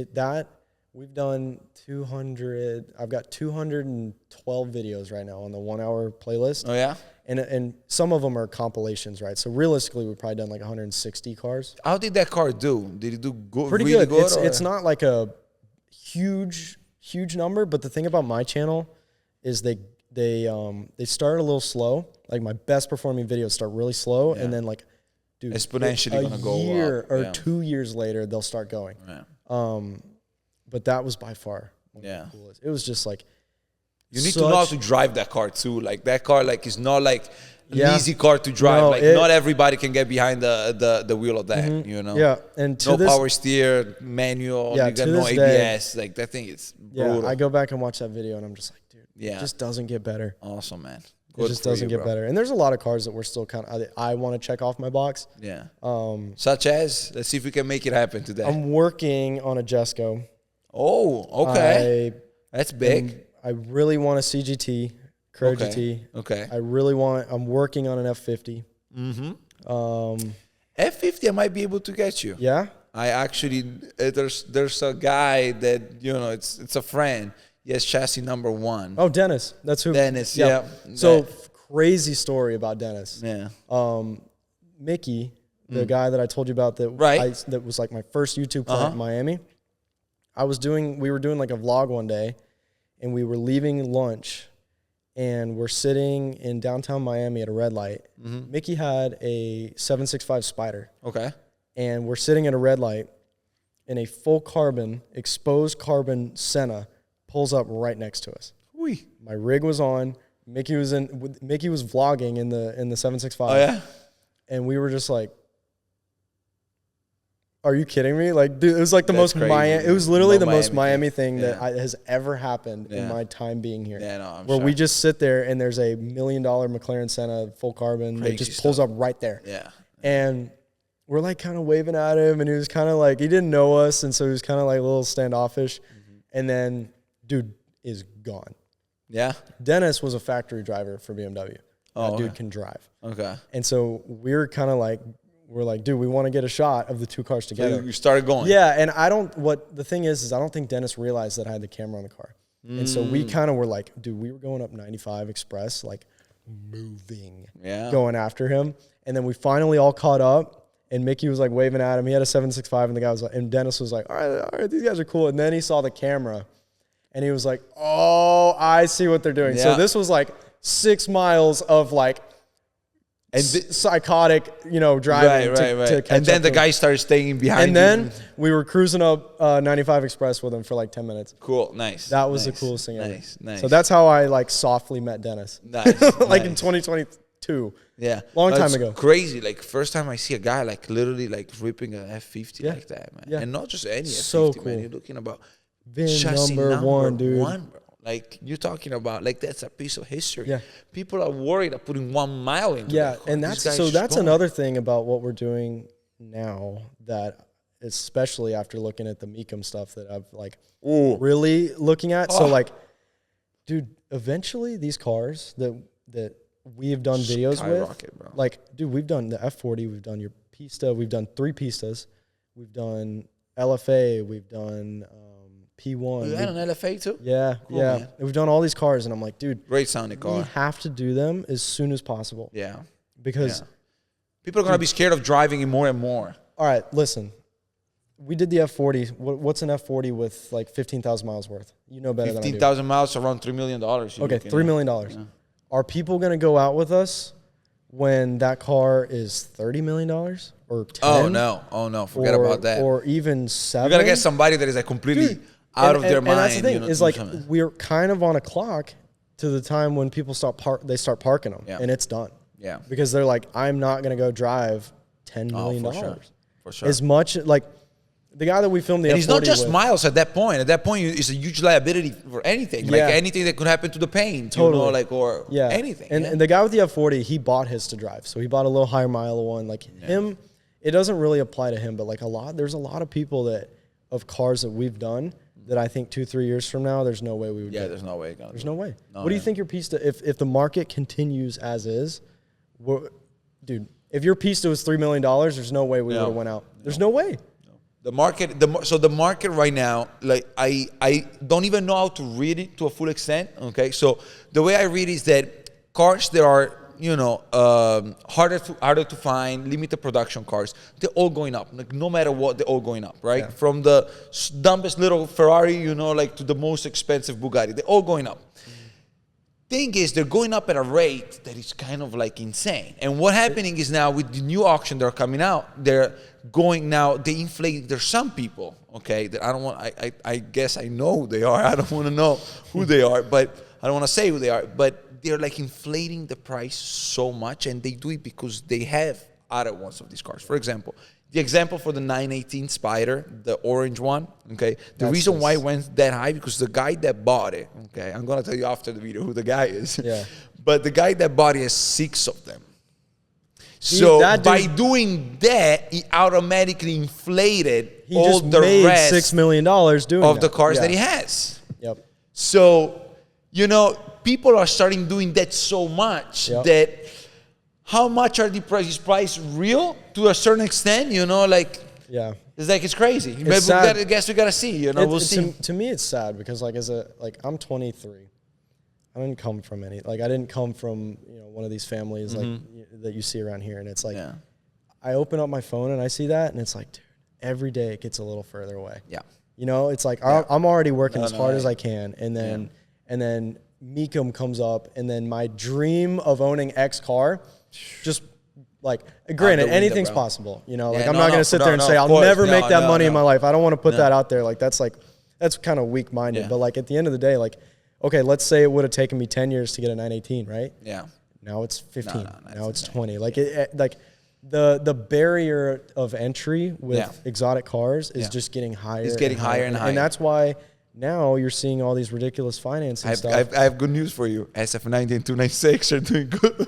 we've done 200. I've got 212 videos right now on the 1 hour playlist. Oh yeah. And some of them are compilations, right? So realistically, we've probably done like 160 cars. How did that car do? Did it do good? Pretty really good. good. It's not like a huge number, but the thing about my channel is they start a little slow. Like my best performing videos start really slow, and then like, dude, exponentially gonna go up. A year or 2 years later, they'll start going. Yeah. But that was by far one Yeah. of the coolest. It was just like, You need to know how to drive that car too. Like that car, like is not like an Yeah. easy car to drive. No, like not everybody can get behind the wheel of that. You know. Yeah, and to No this, power steer, manual. Yeah, you got to no this ABS. Like that thing is brutal. yeah, I go back and watch that video, and I'm just like, dude, Yeah. it just doesn't get better. Awesome, man. It just doesn't get better. And there's a lot of cars that we're still kind of, I want to check off my box. Yeah. Such as, let's see if we can make it happen today. I'm working on a Jesco. Oh, okay. That's big. I really want a CGT, Carrera GT. Okay. I'm working on an F50. F50, I might be able to get you. Yeah? I actually, there's a guy that, you know, it's a friend. He has chassis number 1. Oh, Dennis. That's who. Dennis, yeah. So crazy story about Dennis. Yeah. Mickey, the guy that I told you about that that was like my first YouTube client in Miami. We were doing like a vlog one day, and we were leaving lunch, and we're sitting in downtown Miami at a red light. Mickey had a 765 Spider. Okay. And we're sitting at a red light, and a full carbon, exposed carbon Senna pulls up right next to us. Whee. My rig was on. Mickey was vlogging in the 765. Oh yeah. And we were just like, "Are you kidding me?" Like, dude, it was like the most Miami. It was literally the most Miami thing that has ever happened in my time being here. Yeah, no, I'm where we just sit there, and there's a $1 million McLaren Senna full carbon that just pulls up right there. Yeah. And we're like kind of waving at him, and he was kind of like, he didn't know us, and so he was kind of like a little standoffish. And then, dude is gone. Yeah. Dennis was a factory driver for BMW. That dude can drive. Okay. And so we're kind of like, dude, we want to get a shot of the two cars together. So you started going. Yeah, and the thing is I don't think Dennis realized that I had the camera on the car. And so we kind of were like, dude, we were going up 95 Express, like moving, going after him. And then we finally all caught up. And Mickey was like waving at him. He had a 765, and the guy was like, and Dennis was like, all right, these guys are cool. And then he saw the camera, and he was like, oh, I see what they're doing. Yeah. So this was like 6 miles of like psychotic, driving to catch and then up the guy started staying behind. And then we were cruising up 95 Express with him for like 10 minutes. Cool, nice. That was the coolest thing ever. Nice. So that's how I like softly met Dennis. Nice. Like in 2022. Yeah. Long time ago. Crazy. Like first time I see a guy like literally like ripping an F50 like that, man. Yeah. And not just any F50, cool. man. You're looking about chassis number one, dude. Bro. Like you're talking about like that's a piece of history. Yeah. People are worried of putting 1 mile into that car. And that's another thing about what we're doing now, that especially after looking at the Mecum stuff that I've like really looking at. So like, dude, eventually these cars that we have done videos with, bro. Like, dude, we've done the F40, we've done your Pista, we've done 3 Pistas, we've done LFA, we've done P1. You had an LFA too? Yeah, cool, yeah. Man. We've done all these cars, and I'm like, dude, great sounding car. We have to do them as soon as possible. Yeah, because people are gonna be scared of driving it more and more. All right, listen. We did the F40. What's an F40 with like 15,000 miles worth? You know better than I do. 15,000 miles, around $3 million. Okay, $3 million. Yeah. Are people going to go out with us when that car is $30 million or 10? Oh no, forget about that. Or even 7. You got to get somebody that is like completely out of their mind. And that's the thing, is like we're kind of on a clock to the time when people start parking them, and it's done. Yeah. Because they're like, I'm not going to go drive $10 million. For sure. As much, like, the guy that we filmed the F40 it's not just with, miles at that point. At that point, it's a huge liability for anything. Like anything that could happen to the paint, or anything. And the guy with the F40, he bought his to drive. So he bought a little higher mile one. Like him, it doesn't really apply to him, but like there's a lot of people of cars that we've done that I think 2-3 years from now, there's no way we would. Yeah, there's no way. There's no way. No, what do you think your Pista? If the market continues as is, dude, if your Pista was $3 million, there's no way we would have went out. There's no way. The market, so the market right now, like I don't even know how to read it to a full extent. Okay, so the way I read is that cars that are harder to find, limited production cars, they're all going up. Like no matter what, they're all going up, right? Yeah. From the dumbest little Ferrari, like to the most expensive Bugatti, they're all going up. Thing is, they're going up at a rate that is kind of like insane. And what's happening is now with the new auction that are coming out, they're going now, they inflate. There's some people, okay, that I don't want, I guess I know who they are. I don't want to know who they are, but I don't want to say who they are. But they're like inflating the price so much, and they do it because they have other ones of these cars. For example, the example for the 918 Spider, the orange one, okay? The reason why it went that high, because the guy that bought it, okay? I'm going to tell you after the video who the guy is. Yeah. But the guy that bought it has 6 of them. So by doing that, he automatically inflated all the rest $6 million doing of the cars that he has. Yep. So, people are starting doing that so much that how much are his price real to a certain extent? Yeah. It's like it's crazy. Maybe I guess we gotta see. We'll see. To me, it's sad because I'm 23. I didn't come from I didn't come from one of these families that you see around here, and it's like I open up my phone and I see that, and it's like, dude, every day it gets a little further away. Yeah. It's like I'm already working as hard as I can, and then Mecum comes up, and then my dream of owning X car, just granted, anything's possible. I'm not gonna sit there and say I'll never make that money in my life. I don't want to put that out there. That's kind of weak-minded. Yeah. But at the end of the day, okay, let's say it would have taken me 10 years to get a 918, right? Yeah. Now it's 15. Now it's 20. The barrier of entry with exotic cars is just getting higher. It's getting higher and higher. And that's why now you're seeing all these ridiculous financing stuff. I have good news for you. SF90 and 296 are doing good.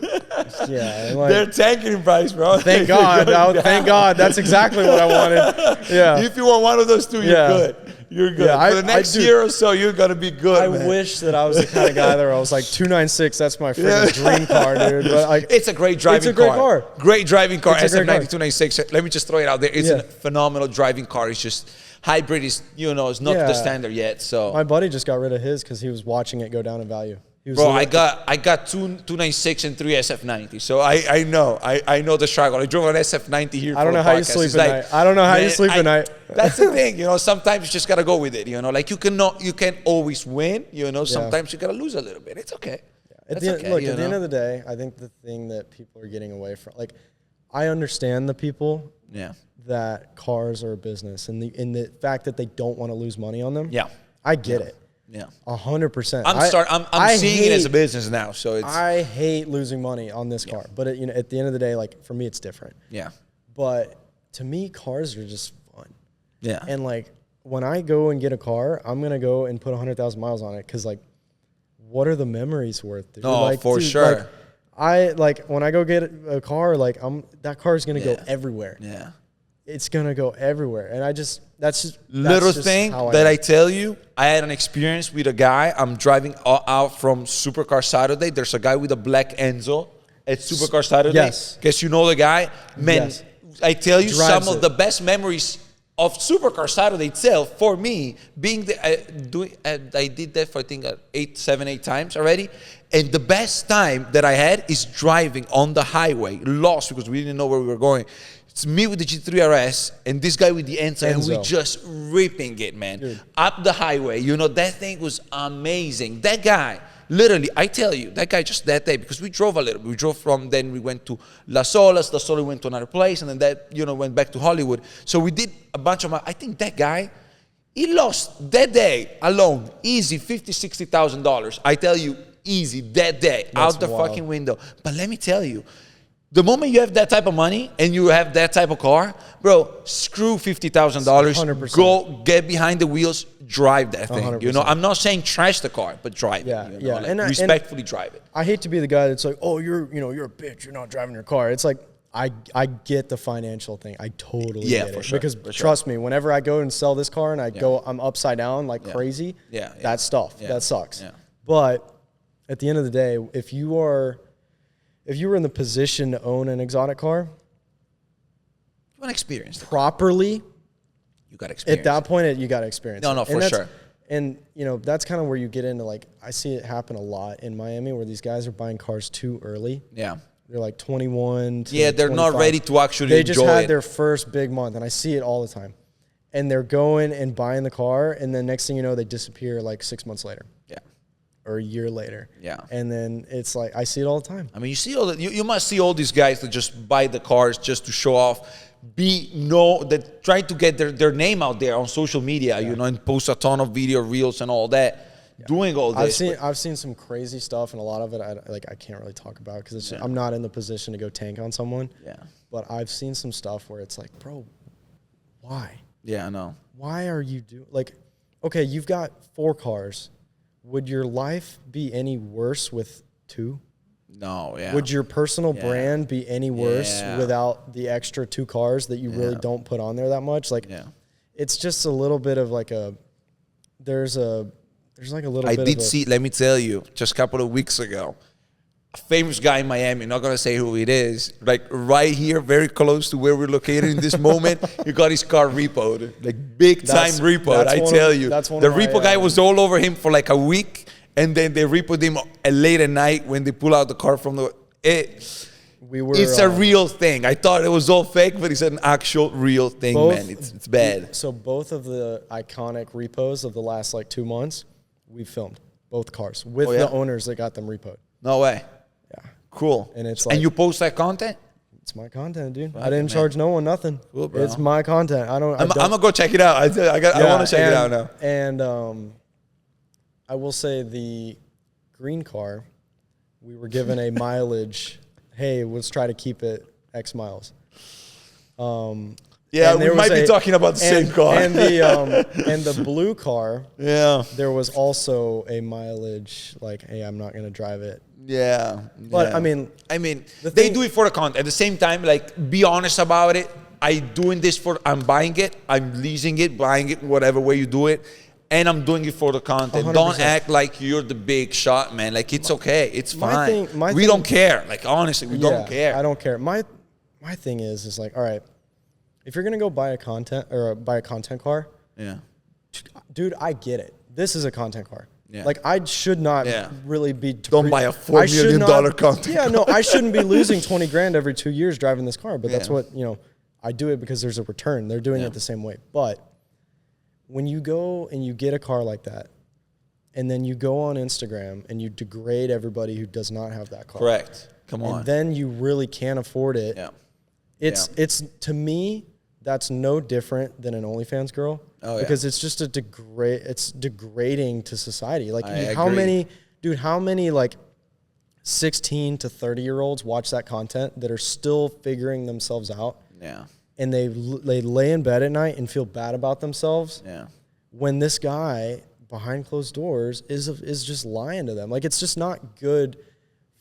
Yeah. They're tanking in price, bro. Thank God. Thank God. That's exactly what I wanted. Yeah. If you want one of those two, you're good. You're good. Yeah, for the next year or so, you're going to be good, I wish that I was the kind of guy that I was like, 296, that's my freaking dream car, dude. But it's a great driving car. It's a great car. Great driving car. It's a great SF90 296. Let me just throw it out there. It's a phenomenal driving car. It's just hybrid is, is not the standard yet. So my buddy just got rid of his because he was watching it go down in value. Bro, I got 296 and 3 SF90, so I know the struggle. I drove an SF90 here. I don't know how you sleep at night. I don't know how you sleep at night. That's the thing, Sometimes you just gotta go with it. You can't always win. Sometimes you gotta lose a little bit. It's okay. At the end of the day, I think the thing that people are getting away from, I understand the people. That cars are a business, and the fact that they don't want to lose money on them. Yeah, I get it. Yeah, 100%. I'm seeing it as a business now, so it's. I hate losing money on this car, but at the end of the day, for me, it's different. Yeah. But to me, cars are just fun. Yeah. And when I go and get a car, I'm gonna go and put 100,000 miles on it because what are the memories worth? Dude? No, for sure. When I go get a car, that car is gonna go everywhere. Yeah. It's gonna go everywhere, and that's just thing that I tell you. I had an experience with a guy. I'm driving out from Supercar Saturday. There's a guy with a black Enzo at Supercar Saturday. Yes, guess you know the guy. Man, yes. I tell you, Drives some of the best memories of Supercar Saturday itself for me being I did that for I think 7-8 times already. And the best time that I had is driving on the highway, lost because we didn't know where we were going. It's me with the G3 RS and this guy with the Enzo, and we just ripping it, man. Dude. Up the highway. That thing was amazing. That guy, literally, I tell you, that guy just that day, because we drove a little bit. We drove then we went to Las Olas, we went to another place, and then went back to Hollywood. So we did a bunch of, I think that guy, he lost that day alone, easy, $50,000, $60,000. I tell you, easy, that day, out the fucking window. But let me tell you, the moment you have that type of money and you have that type of car, bro, screw $50,000. Go get behind the wheels, drive that thing. 100%. I'm not saying trash the car, but drive it. And respectfully drive it. I hate to be the guy that's like, oh, you're a bitch. You're not driving your car. It's like I get the financial thing. I totally Yeah, get for it. sure, Because for sure. trust me, whenever I go and sell this car and I'm upside down like crazy, that's stuff. Yeah. That sucks. Yeah. But at the end of the day, if you were in the position to own an exotic car You want to experience it. properly, You got to experience at that point, you got to experience it. No, And for that's- sure. And, you know, that's kind of where you get into, like, I see it happen a lot in Miami where these guys are buying cars too early. Yeah. They're like 21 to Yeah, they're 25. not ready to actually They just enjoy had it. their first big month, and I see it all the time. And they're going and buying the car, and then next thing you know, they disappear like 6 months later Yeah. or a year later. Yeah. And then it's like, I see it all the time. I mean, you see you must see all these guys that just buy the cars just to show off, that try to get their name out there on social media, you know, and post a ton of video reels and all that, doing all this. I've seen some crazy stuff, and a lot of it I can't really talk about because I'm not in the position to go tank on someone. Yeah. But I've seen some stuff where it's like, bro, why? Yeah, I know. Why are you okay, you've got 4 cars. Would your life be any worse with 2? No, yeah. Would your personal brand be any worse Yeah. without the extra 2 cars that you really don't put on there that much? Like, it's just a little bit of like there's like a little I bit did of see, let me tell you, just a couple of weeks ago, a famous guy in Miami, not going to say who it is, like right here, very close to where we're located in this moment, he got his car repoed. Like big time repoed, I tell you. That's one the of my, repo guy was all over him for like a week, and then they repoed him late at night when they pull out the car from it's a real thing. I thought it was all fake, but it's an actual real thing, man. It's bad. So both of the iconic repos of the last like 2 months, we filmed both cars with the owners that got them repoed. No way. Yeah. Cool. And it's like, and you post that content? It's my content, dude. I didn't charge no one nothing. Cool, bro. It's my content. I'm gonna go check it out. I want to check it out now. And I will say the green car, we were given a mileage. Hey, let's try to keep it X miles. Yeah, we might be talking about the same car. And the blue car, there was also a mileage. Like, hey, I'm not gonna drive it. Yeah, but I mean, they do it for the content. At the same time, like, be honest about it. I'm buying it, I'm leasing it, buying it, whatever way you do it, and I'm doing it for the content. 100%. Don't act like you're the big shot, man. Like, it's okay, it's fine. We thing, don't care. Like, honestly, we don't care. I don't care. My thing is like, all right, if you're gonna go buy a content car, dude, I get it. This is a content car. Yeah. Like, I should not really be. Don't buy a $4 million content. Yeah, no, I shouldn't be losing 20 grand every 2 years driving this car. But that's what, you know, I do it because there's a return. They're doing it the same way. But when you go and you get a car like that, and then you go on Instagram and you degrade everybody who does not have that car. Correct. Come on. And then you really can't afford it. Yeah. It's to me, that's no different than an OnlyFans girl. Oh, because it's just it's degrading to society. Like, how agree. many like 16 to 30-year-olds watch that content that are still figuring themselves out? Yeah. And they lay in bed at night and feel bad about themselves. Yeah. When this guy behind closed doors is just lying to them. Like, it's just not good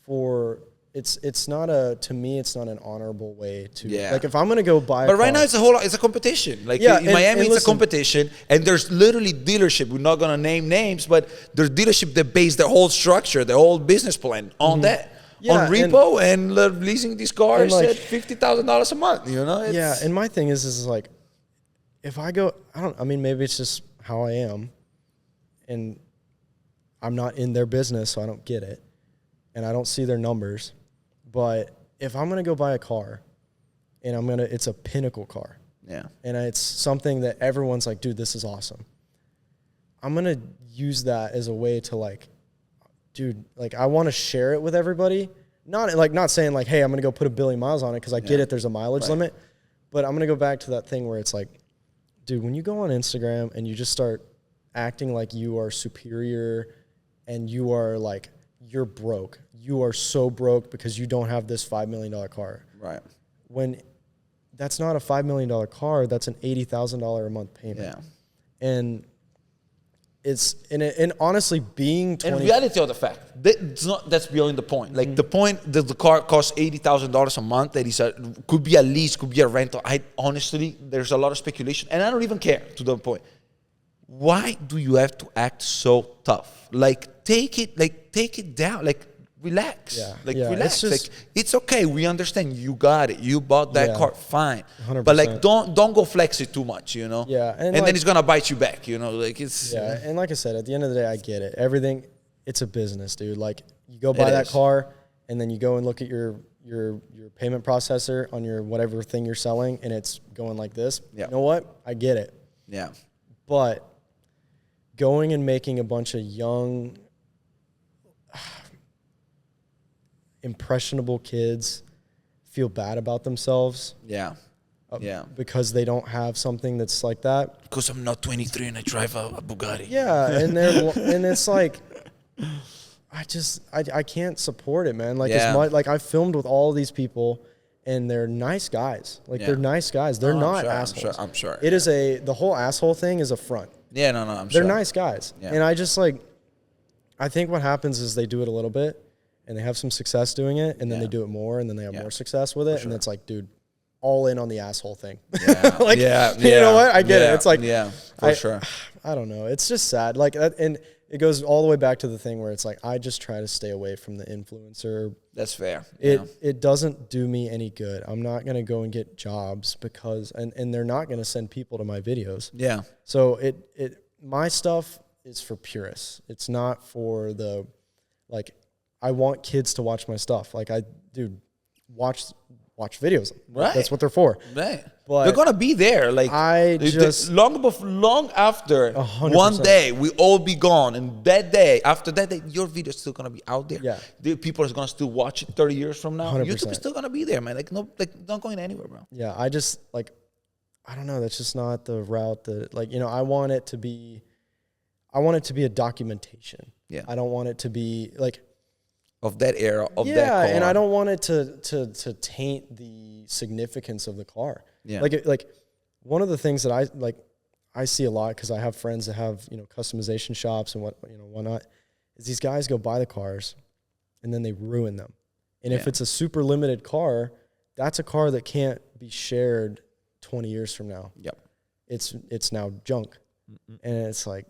for. It's not to me, it's not an honorable way to, like, if I'm going to go buy But right now it's a competition. Like, in Miami, it's a competition, and there's literally dealership. We're not going to name names, but there's dealership that base their whole structure, their whole business plan on that. On repo and leasing these cars like, at $50,000 a month, you know? And my thing is like, if I go, maybe it's just how I am, and I'm not in their business, so I don't get it, and I don't see their numbers. But if I'm gonna go buy a car, and it's a pinnacle car, and it's something that everyone's like, dude, this is awesome. I'm gonna use that as a way to, like, dude, like, I want to share it with everybody. Not saying like, hey, I'm gonna go put 1 billion miles on it, because I get it. There's a mileage limit, but I'm gonna go back to that thing where it's like, dude, when you go on Instagram and you just start acting like you are superior, and you are like, you're broke. You are so broke because you don't have this $5 million car. Right. When that's not a $5 million car, that's an $80,000 a month payment. Yeah. And and honestly, being 20. And reality of the fact, that's beyond the point. Like the point that the car costs $80,000 a month, that is could be a lease, could be a rental. I honestly, there's a lot of speculation, and I don't even care to the point. Why do you have to act so tough? Like take it down. Like relax. Yeah. Relax. It's just, like it's okay. We understand. You got it. You bought that car. Fine. 100%. But like don't go flex it too much. You know. Yeah. And like, then it's gonna bite you back. You know. Like it's. Yeah. And like I said, at the end of the day, I get it. Everything. It's a business, dude. Like you go buy that car, and then you go and look at your payment processor on your whatever thing you're selling, and it's going like this. Yeah. You know what? I get it. Yeah. But going and making a bunch of young, impressionable kids feel bad about themselves. Yeah. Because they don't have something that's like that. Because I'm not 23 and I drive a Bugatti. Yeah, and it's like, I can't support it, man. Like as much, like I've filmed with all these people, and they're nice guys. Like they're nice guys. They're not assholes. I'm sure. It is the whole asshole thing is a front. Yeah, no, I'm sure. They're nice guys. Yeah. And I think what happens is they do it a little bit, and they have some success doing it, and then they do it more, and then they have more success with it, and it's like, dude, all in on the asshole thing. Yeah. Like, you know what? I get it. It's like, for sure. I don't know. It's just sad. Like, and it goes all the way back to the thing where it's like, I just try to stay away from the influencer. That's fair. It doesn't do me any good. I'm not going to go and get jobs because, and they're not going to send people to my videos. Yeah. So my stuff is for purists. It's not for I want kids to watch my stuff. Like watch videos. Right. That's what they're for. Right. But they're gonna be there. Like long after 100%. One day we all be gone, and after that day, your video is still gonna be out there. Yeah. The people are gonna still watch it 30 years from now. 100%. YouTube is still gonna be there, man. Not going anywhere, bro. Yeah. I don't know. That's just not the route that I want it to be. I want it to be a documentation. Yeah. I don't want it to be of that era, of that car. Yeah, and I don't want it to taint the significance of the car. Yeah. Like one of the things that I see a lot, because I have friends that have, customization shops and whatnot, is these guys go buy the cars and then they ruin them. And if it's a super limited car, that's a car that can't be shared 20 years from now. Yep. It's now junk. And it's like,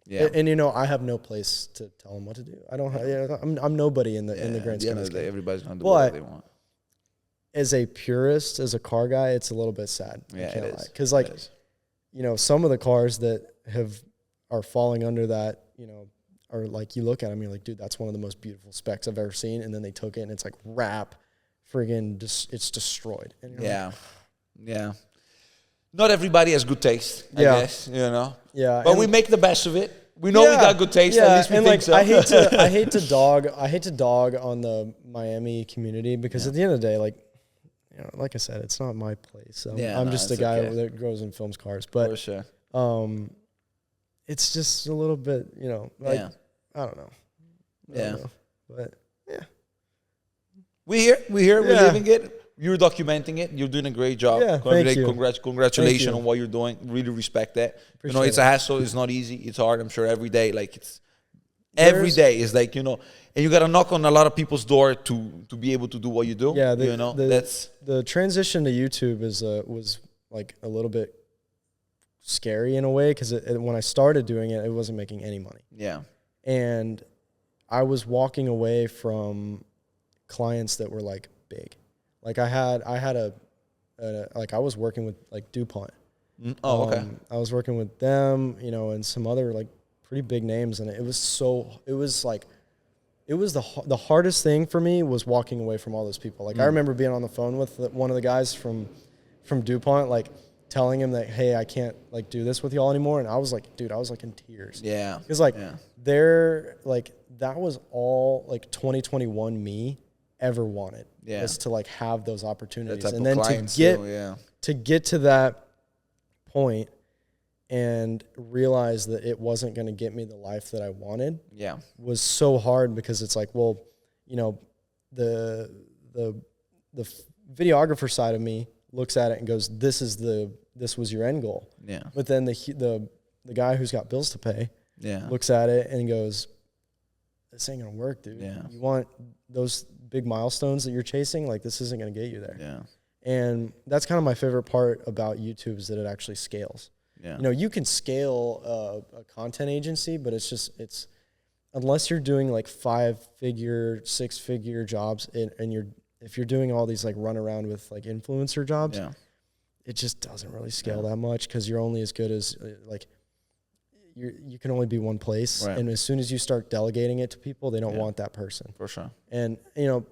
yeah, and I have no place to tell them what to do. I don't have. I'm nobody in the grand scheme of the day. Everybody's gonna do what they want. As a purist, as a car guy, it's a little bit sad. Yeah, it is. Because some of the cars that are falling under that, are like, you look at them, you're like, dude, that's one of the most beautiful specs I've ever seen. And then they took it, and it's like friggin' it's destroyed. And yeah. Not everybody has good taste, I guess, Yeah. But we make the best of it. We know we got good taste, at least we think so. I hate to dog on the Miami community, because at the end of the day, like I said, it's not my place. So I'm just a guy that goes and films cars. But for sure. It's just a little bit, I don't know. I don't know. But yeah. We're here, we're living it. You're documenting it. You're doing a great job. Yeah, thank you. Congratulations on what you're doing. Really respect that. Appreciate it's a hassle. It's not easy. It's hard. I'm sure every day, every day is and you got to knock on a lot of people's door to be able to do what you do. Yeah, the transition to YouTube was a little bit scary in a way, because when I started doing it, it wasn't making any money. Yeah, and I was walking away from clients that were big. Like I had I was working with DuPont. Oh, okay. I was working with them, and some other pretty big names, and it was the hardest thing for me was walking away from all those people. I remember being on the phone with one of the guys from DuPont, telling him that, hey, I can't do this with y'all anymore, and I was dude, I was in tears. Yeah. Because they're that was all 2021 me ever wanted, was to have those opportunities, and then to get to that point and realize that it wasn't going to get me the life that I wanted was so hard, because it's the videographer side of me looks at it and goes, this was your end goal. Yeah. But then the guy who's got bills to pay looks at it and goes, this ain't gonna work, dude. Yeah. You want those big milestones that you're chasing, like this isn't gonna get you there. Yeah. And that's kind of my favorite part about YouTube is that it actually scales. Yeah. You know, you can scale a content agency, but it's unless you're doing like 5-figure, 6-figure jobs and if you're doing all these like run around with like influencer jobs, it just doesn't really scale that much because you're only as good as like you can only be one place. Right. And as soon as you start delegating it to people, they don't want that person. For sure. And, you know,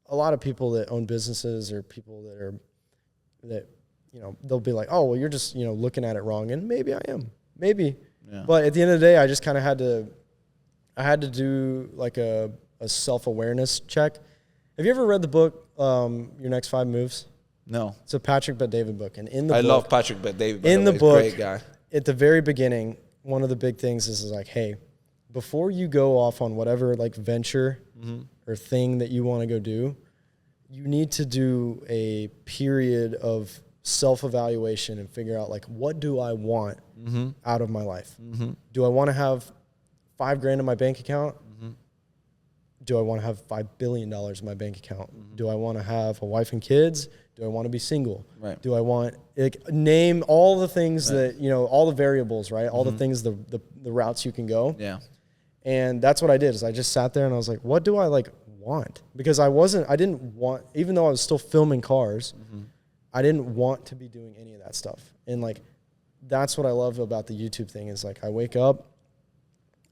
a lot of people that own businesses or people that, you know, they'll be like, oh, well, you're just, you know, looking at it wrong. And maybe I am. Maybe. Yeah. But at the end of the day, I just kind of had to do like a self-awareness check. Have you ever read the book, Your Next 5 Moves? No. It's a Patrick Bet-David book. And in the book, love Patrick Bet-David. In the book, great guy. At the very beginning, one of the big things is like, hey, before you go off on whatever like venture or thing that you want to go do, you need to do a period of self-evaluation and figure out like, what do I want out of my life? Do I want to have $5,000 in my bank account? Do I want to have $5 billion in my bank account? Do I want to have a wife and kids? Do I want to be single? Right. Do I want, like, name all the things that, you know, all the variables, right? All the things, the routes you can go. Yeah. And that's what I did is I just sat there and I was like, what do I like want? Because I didn't want, even though I was still filming cars, I didn't want to be doing any of that stuff. And like, that's what I love about the YouTube thing is like, I wake up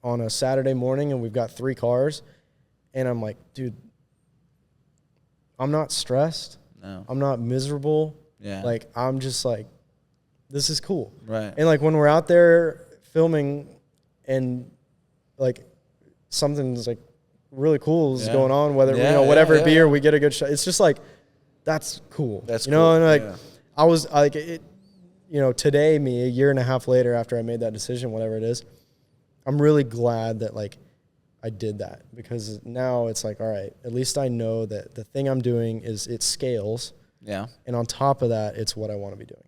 on a Saturday morning and we've got 3 cars and I'm like, dude, I'm not stressed. No. I'm not miserable. Yeah. Like, I'm just like, this is cool. Right. And like when we're out there filming and like something's like really cool is going on, whether, you know, whatever it be, or we get a good shot. It's just like, that's cool. That's you know, cool. And like, I was like, it, you know, today, me, a year and a half later after I made that decision, whatever it is, I'm really glad that like I did that because now it's like, all right, at least I know that the thing I'm doing is it scales. Yeah. And on top of that, it's what I want to be doing.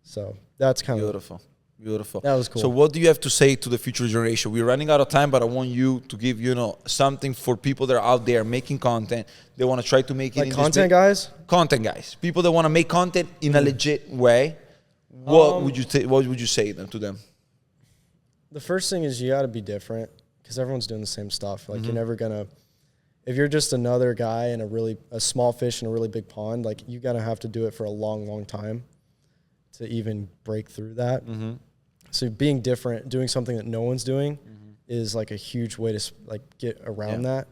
So that's kind of beautiful. Beautiful. That was cool. So what do you have to say to the future generation? We're running out of time, but I want you to give, you know, something for people that are out there making content. They want to try to make it like in content guys? Content guys. People that want to make content in a legit way. What would you say to them? The first thing is you got to be different because everyone's doing the same stuff. Like you're never going to, if you're just another guy in a small fish in a really big pond, like you got to have to do it for a long, long time to even break through that. So being different, doing something that no one's doing is like a huge way to like get around that.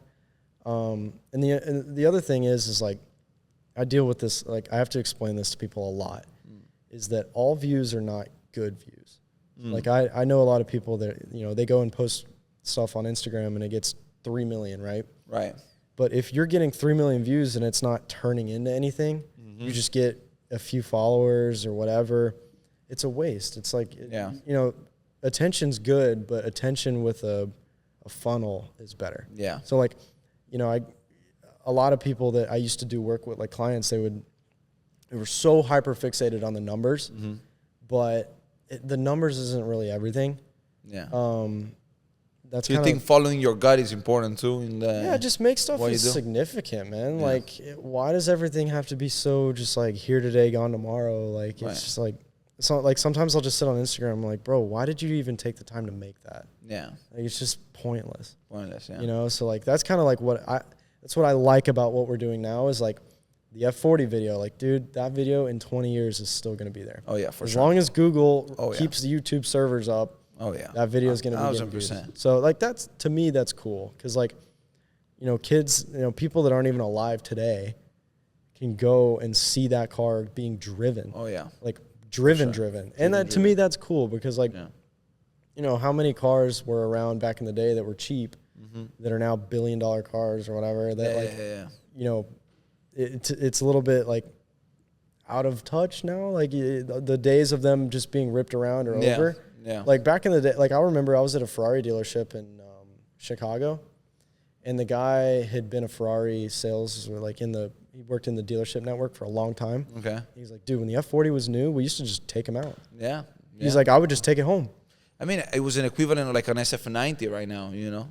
And the other thing is like, I deal with this, like I have to explain this to people a lot, is that all views are not good views. Like I know a lot of people that, you know, they go and post stuff on Instagram and it gets 3 million, right? Right. But if you're getting 3 million views and it's not turning into anything, you just get a few followers or whatever, it's a waste. It's like, you know, attention's good, but attention with a funnel is better. Yeah. So like, you know, a lot of people that I used to do work with, like clients, they were so hyper fixated on the numbers, but the numbers isn't really everything. Yeah. That's Do you think following your gut is important too? Just make stuff significant, man. Yeah. Like, why does everything have to be so just like here today, gone tomorrow? Like, it's just like, it's not like sometimes I'll just sit on Instagram. I'm like, bro, why did you even take the time to make that? Yeah. Like, it's just pointless. Pointless, yeah. You know, so like, that's kind of like that's what I like about what we're doing now is like the F40 video. Like, dude, that video in 20 years is still going to be there. Oh, yeah, for sure. As long as Google keeps the YouTube servers up. Oh yeah, that video is going to be 1,000%. So like that's, to me, that's cool because like, you know, kids, you know, people that aren't even alive today can go and see that car being driven. Oh yeah, like driven, and that to me that's cool because like, you know, how many cars were around back in the day that were cheap that are now $1 billion cars or whatever that you know, it's a little bit like out of touch now. Like the days of them just being ripped around are over. Yeah. Like back in the day, like I remember I was at a Ferrari dealership in Chicago, and the guy had been a Ferrari sales, or like he worked in the dealership network for a long time. Okay. He's like, dude, when the F40 was new, we used to just take him out. Yeah. He's like, I would just take it home. I mean, it was an equivalent of like an SF90 right now,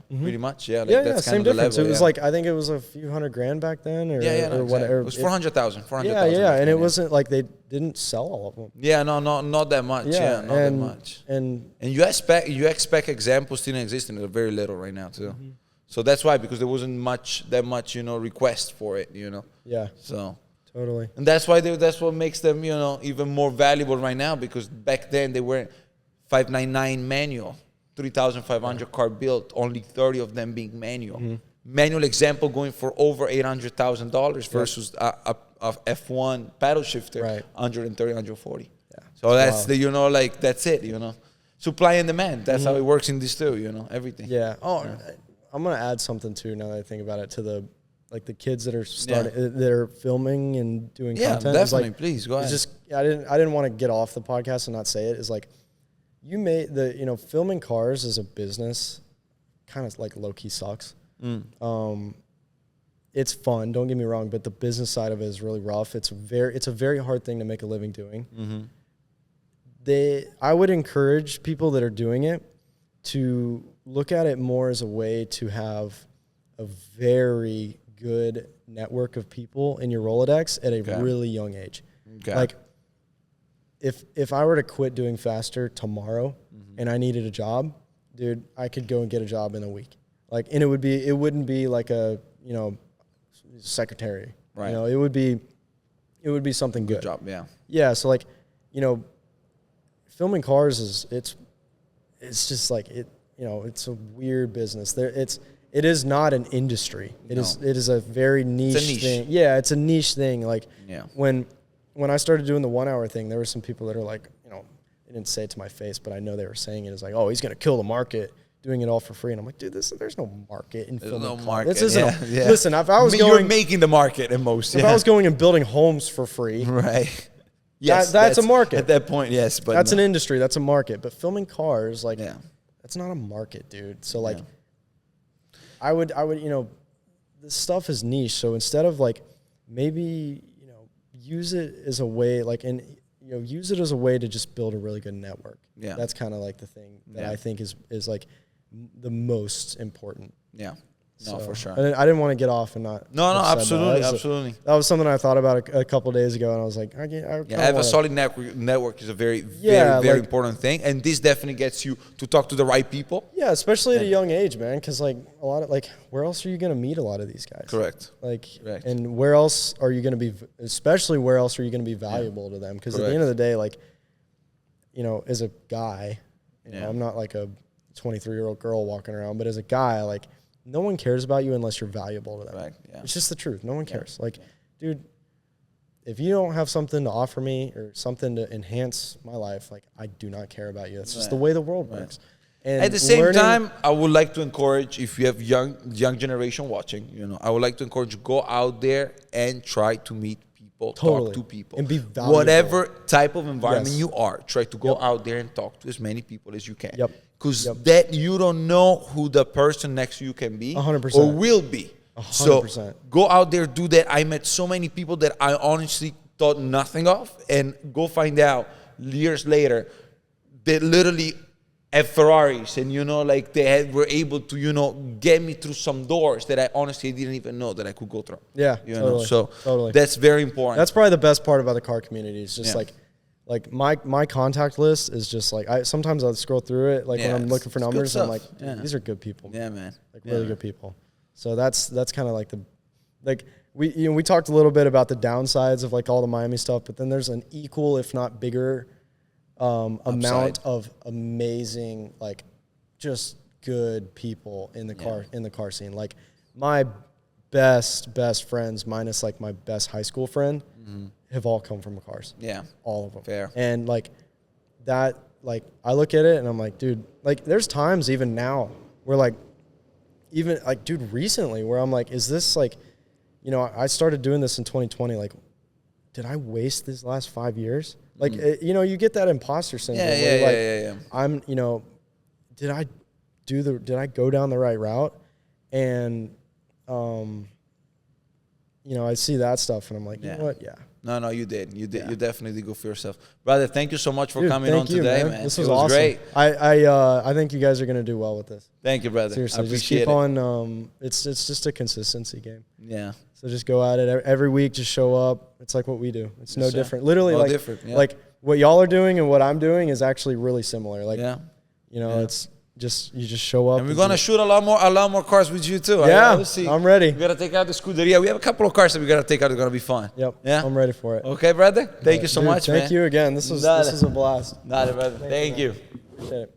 pretty much. Yeah, like Yeah, that's same kind of the difference. level. It was like, I think it was a few $100,000 back then, or no, or exactly. whatever. It was 400,000. Yeah, and it wasn't like they didn't sell all of them. Yeah, no, not that much. Yeah, not that much. And you expect examples still existing. They're very little right now too. So that's why, because there wasn't that much request for it. yeah, So. totally. And that's why that's what makes them, even more valuable right now, because back then they were 599 manual, 3,500 car built, only 30 of them being manual. Manual example going for over $800,000 versus a F1 paddle shifter, Right. 130, 140. Yeah. So that's that's it, Supply and demand. That's how it works in this too, everything. Yeah. Oh, I'm gonna add something too. Now that I think about it, to the kids that are starting, that are filming and doing content. Definitely. Like, Please go ahead. it's just I didn't want to get off the podcast and not say it. Is like, you made filming cars as a business kind of like low key sucks. It's fun, don't get me wrong, but the business side of it is really rough. It's a very hard thing to make a living doing. I would encourage people that are doing it to look at it more as a way to have a very good network of people in your Rolodex at a really young age. Okay. Like, if I were to quit doing Fastr tomorrow and I needed a job, dude, I could go and get a job in a week. Like, and it wouldn't be like a, secretary. Right. It would be something good. Good job, yeah. Yeah, so like, filming cars it's just like it's a weird business. It is not an industry. It is a very niche thing. Yeah, it's a niche thing. Like, when I started doing the 1 hour thing, there were some people that are like, they didn't say it to my face, but I know they were saying it as like, oh, he's gonna kill the market doing it all for free. And I'm like, dude, there's no market in filming. No cars. market. This isn't listen, if I was you're making the market at most. If I was going and building homes for free, right. Yes, that's a market. At that point, yes, but that's an industry. That's a market. But filming cars, like, that's not a market, dude. So like, I would, this stuff is niche. So instead of like, maybe, use it as a way, like, and use it as a way to just build a really good network. Yeah, that's kind of like the thing that I think is like the most important. Yeah. No, for sure. I didn't want to get off and not. No, absolutely. That was something I thought about a couple of days ago, and I was like, have a solid network is a very important thing, and this definitely gets you to talk to the right people. Yeah, especially at a young age, man, because like a lot of where else are you gonna meet a lot of these guys? Correct. And where else are you gonna be? Especially where else are you gonna be valuable to them? Because at the end of the day, like, as a guy, I'm not like a 23-year-old girl walking around, but as a guy, like, no one cares about you unless you're valuable to them. Right, yeah. It's just the truth. No one cares. Like, dude, if you don't have something to offer me or something to enhance my life, like, I do not care about you. That's just the way the world works. And at the same time, I would like to encourage, if you have young generation watching, I would like to encourage you, go out there and try to meet people, talk to people. And be valuable. Whatever type of environment you are, try to go out there and talk to as many people as you can. Because that you don't know who the person next to you can be 100%. or will be. 100%. So go out there, do that. I met so many people that I honestly thought nothing of, and go find out years later that literally have Ferraris, and were able to get me through some doors that I honestly didn't even know that I could go through. Yeah, totally. So totally. That's very important. That's probably the best part about the car community. It's just like my contact list is just like, sometimes I'll scroll through it, like when I'm looking for numbers, and I'm like, these are good people. Yeah, man. Like really good people. So that's kind of like we talked a little bit about the downsides of like all the Miami stuff, but then there's an equal, if not bigger, amount of amazing, like, just good people in the car scene. Like, my best friends, minus like my best high school friend, have all come from cars. Yeah. All of them. Fair. And like that, like, I look at it and I'm like, dude, like, there's times even now where like, even like, dude, recently where I'm like, is this like, I started doing this in 2020. Like, did I waste these last 5 years? Like, you get that imposter syndrome. Yeah. I'm, did I go down the right route? And, you know, I see that stuff and I'm like, you Yeah. know what? Yeah. No, you did. You did. Yeah. You definitely did good for yourself, brother. Thank you so much for Dude, coming thank on you, today, man. This It was was awesome. great. I think you guys are gonna do well with this. Thank you, brother. Seriously, I just appreciate keep it. on. It's just a consistency game. Yeah. So just go at it every week. Just show up. It's like what we do. It's no Yes, sir. different. Literally, No like different, yeah. like what y'all are doing and what I'm doing is actually really similar. Like, Yeah. you know, Yeah. it's just you just show up. And we're gonna shoot a lot more cars with you too. Yeah, Let's see. I'm ready. We gotta take out the Scuderia. We have a couple of cars that we gotta take out. They're gonna be fun. Yep. Yeah. I'm ready for it. Okay, brother. Thank you so Dude, much, man. Thank you again. This was a blast. Not it, brother. Thank you. Appreciate it.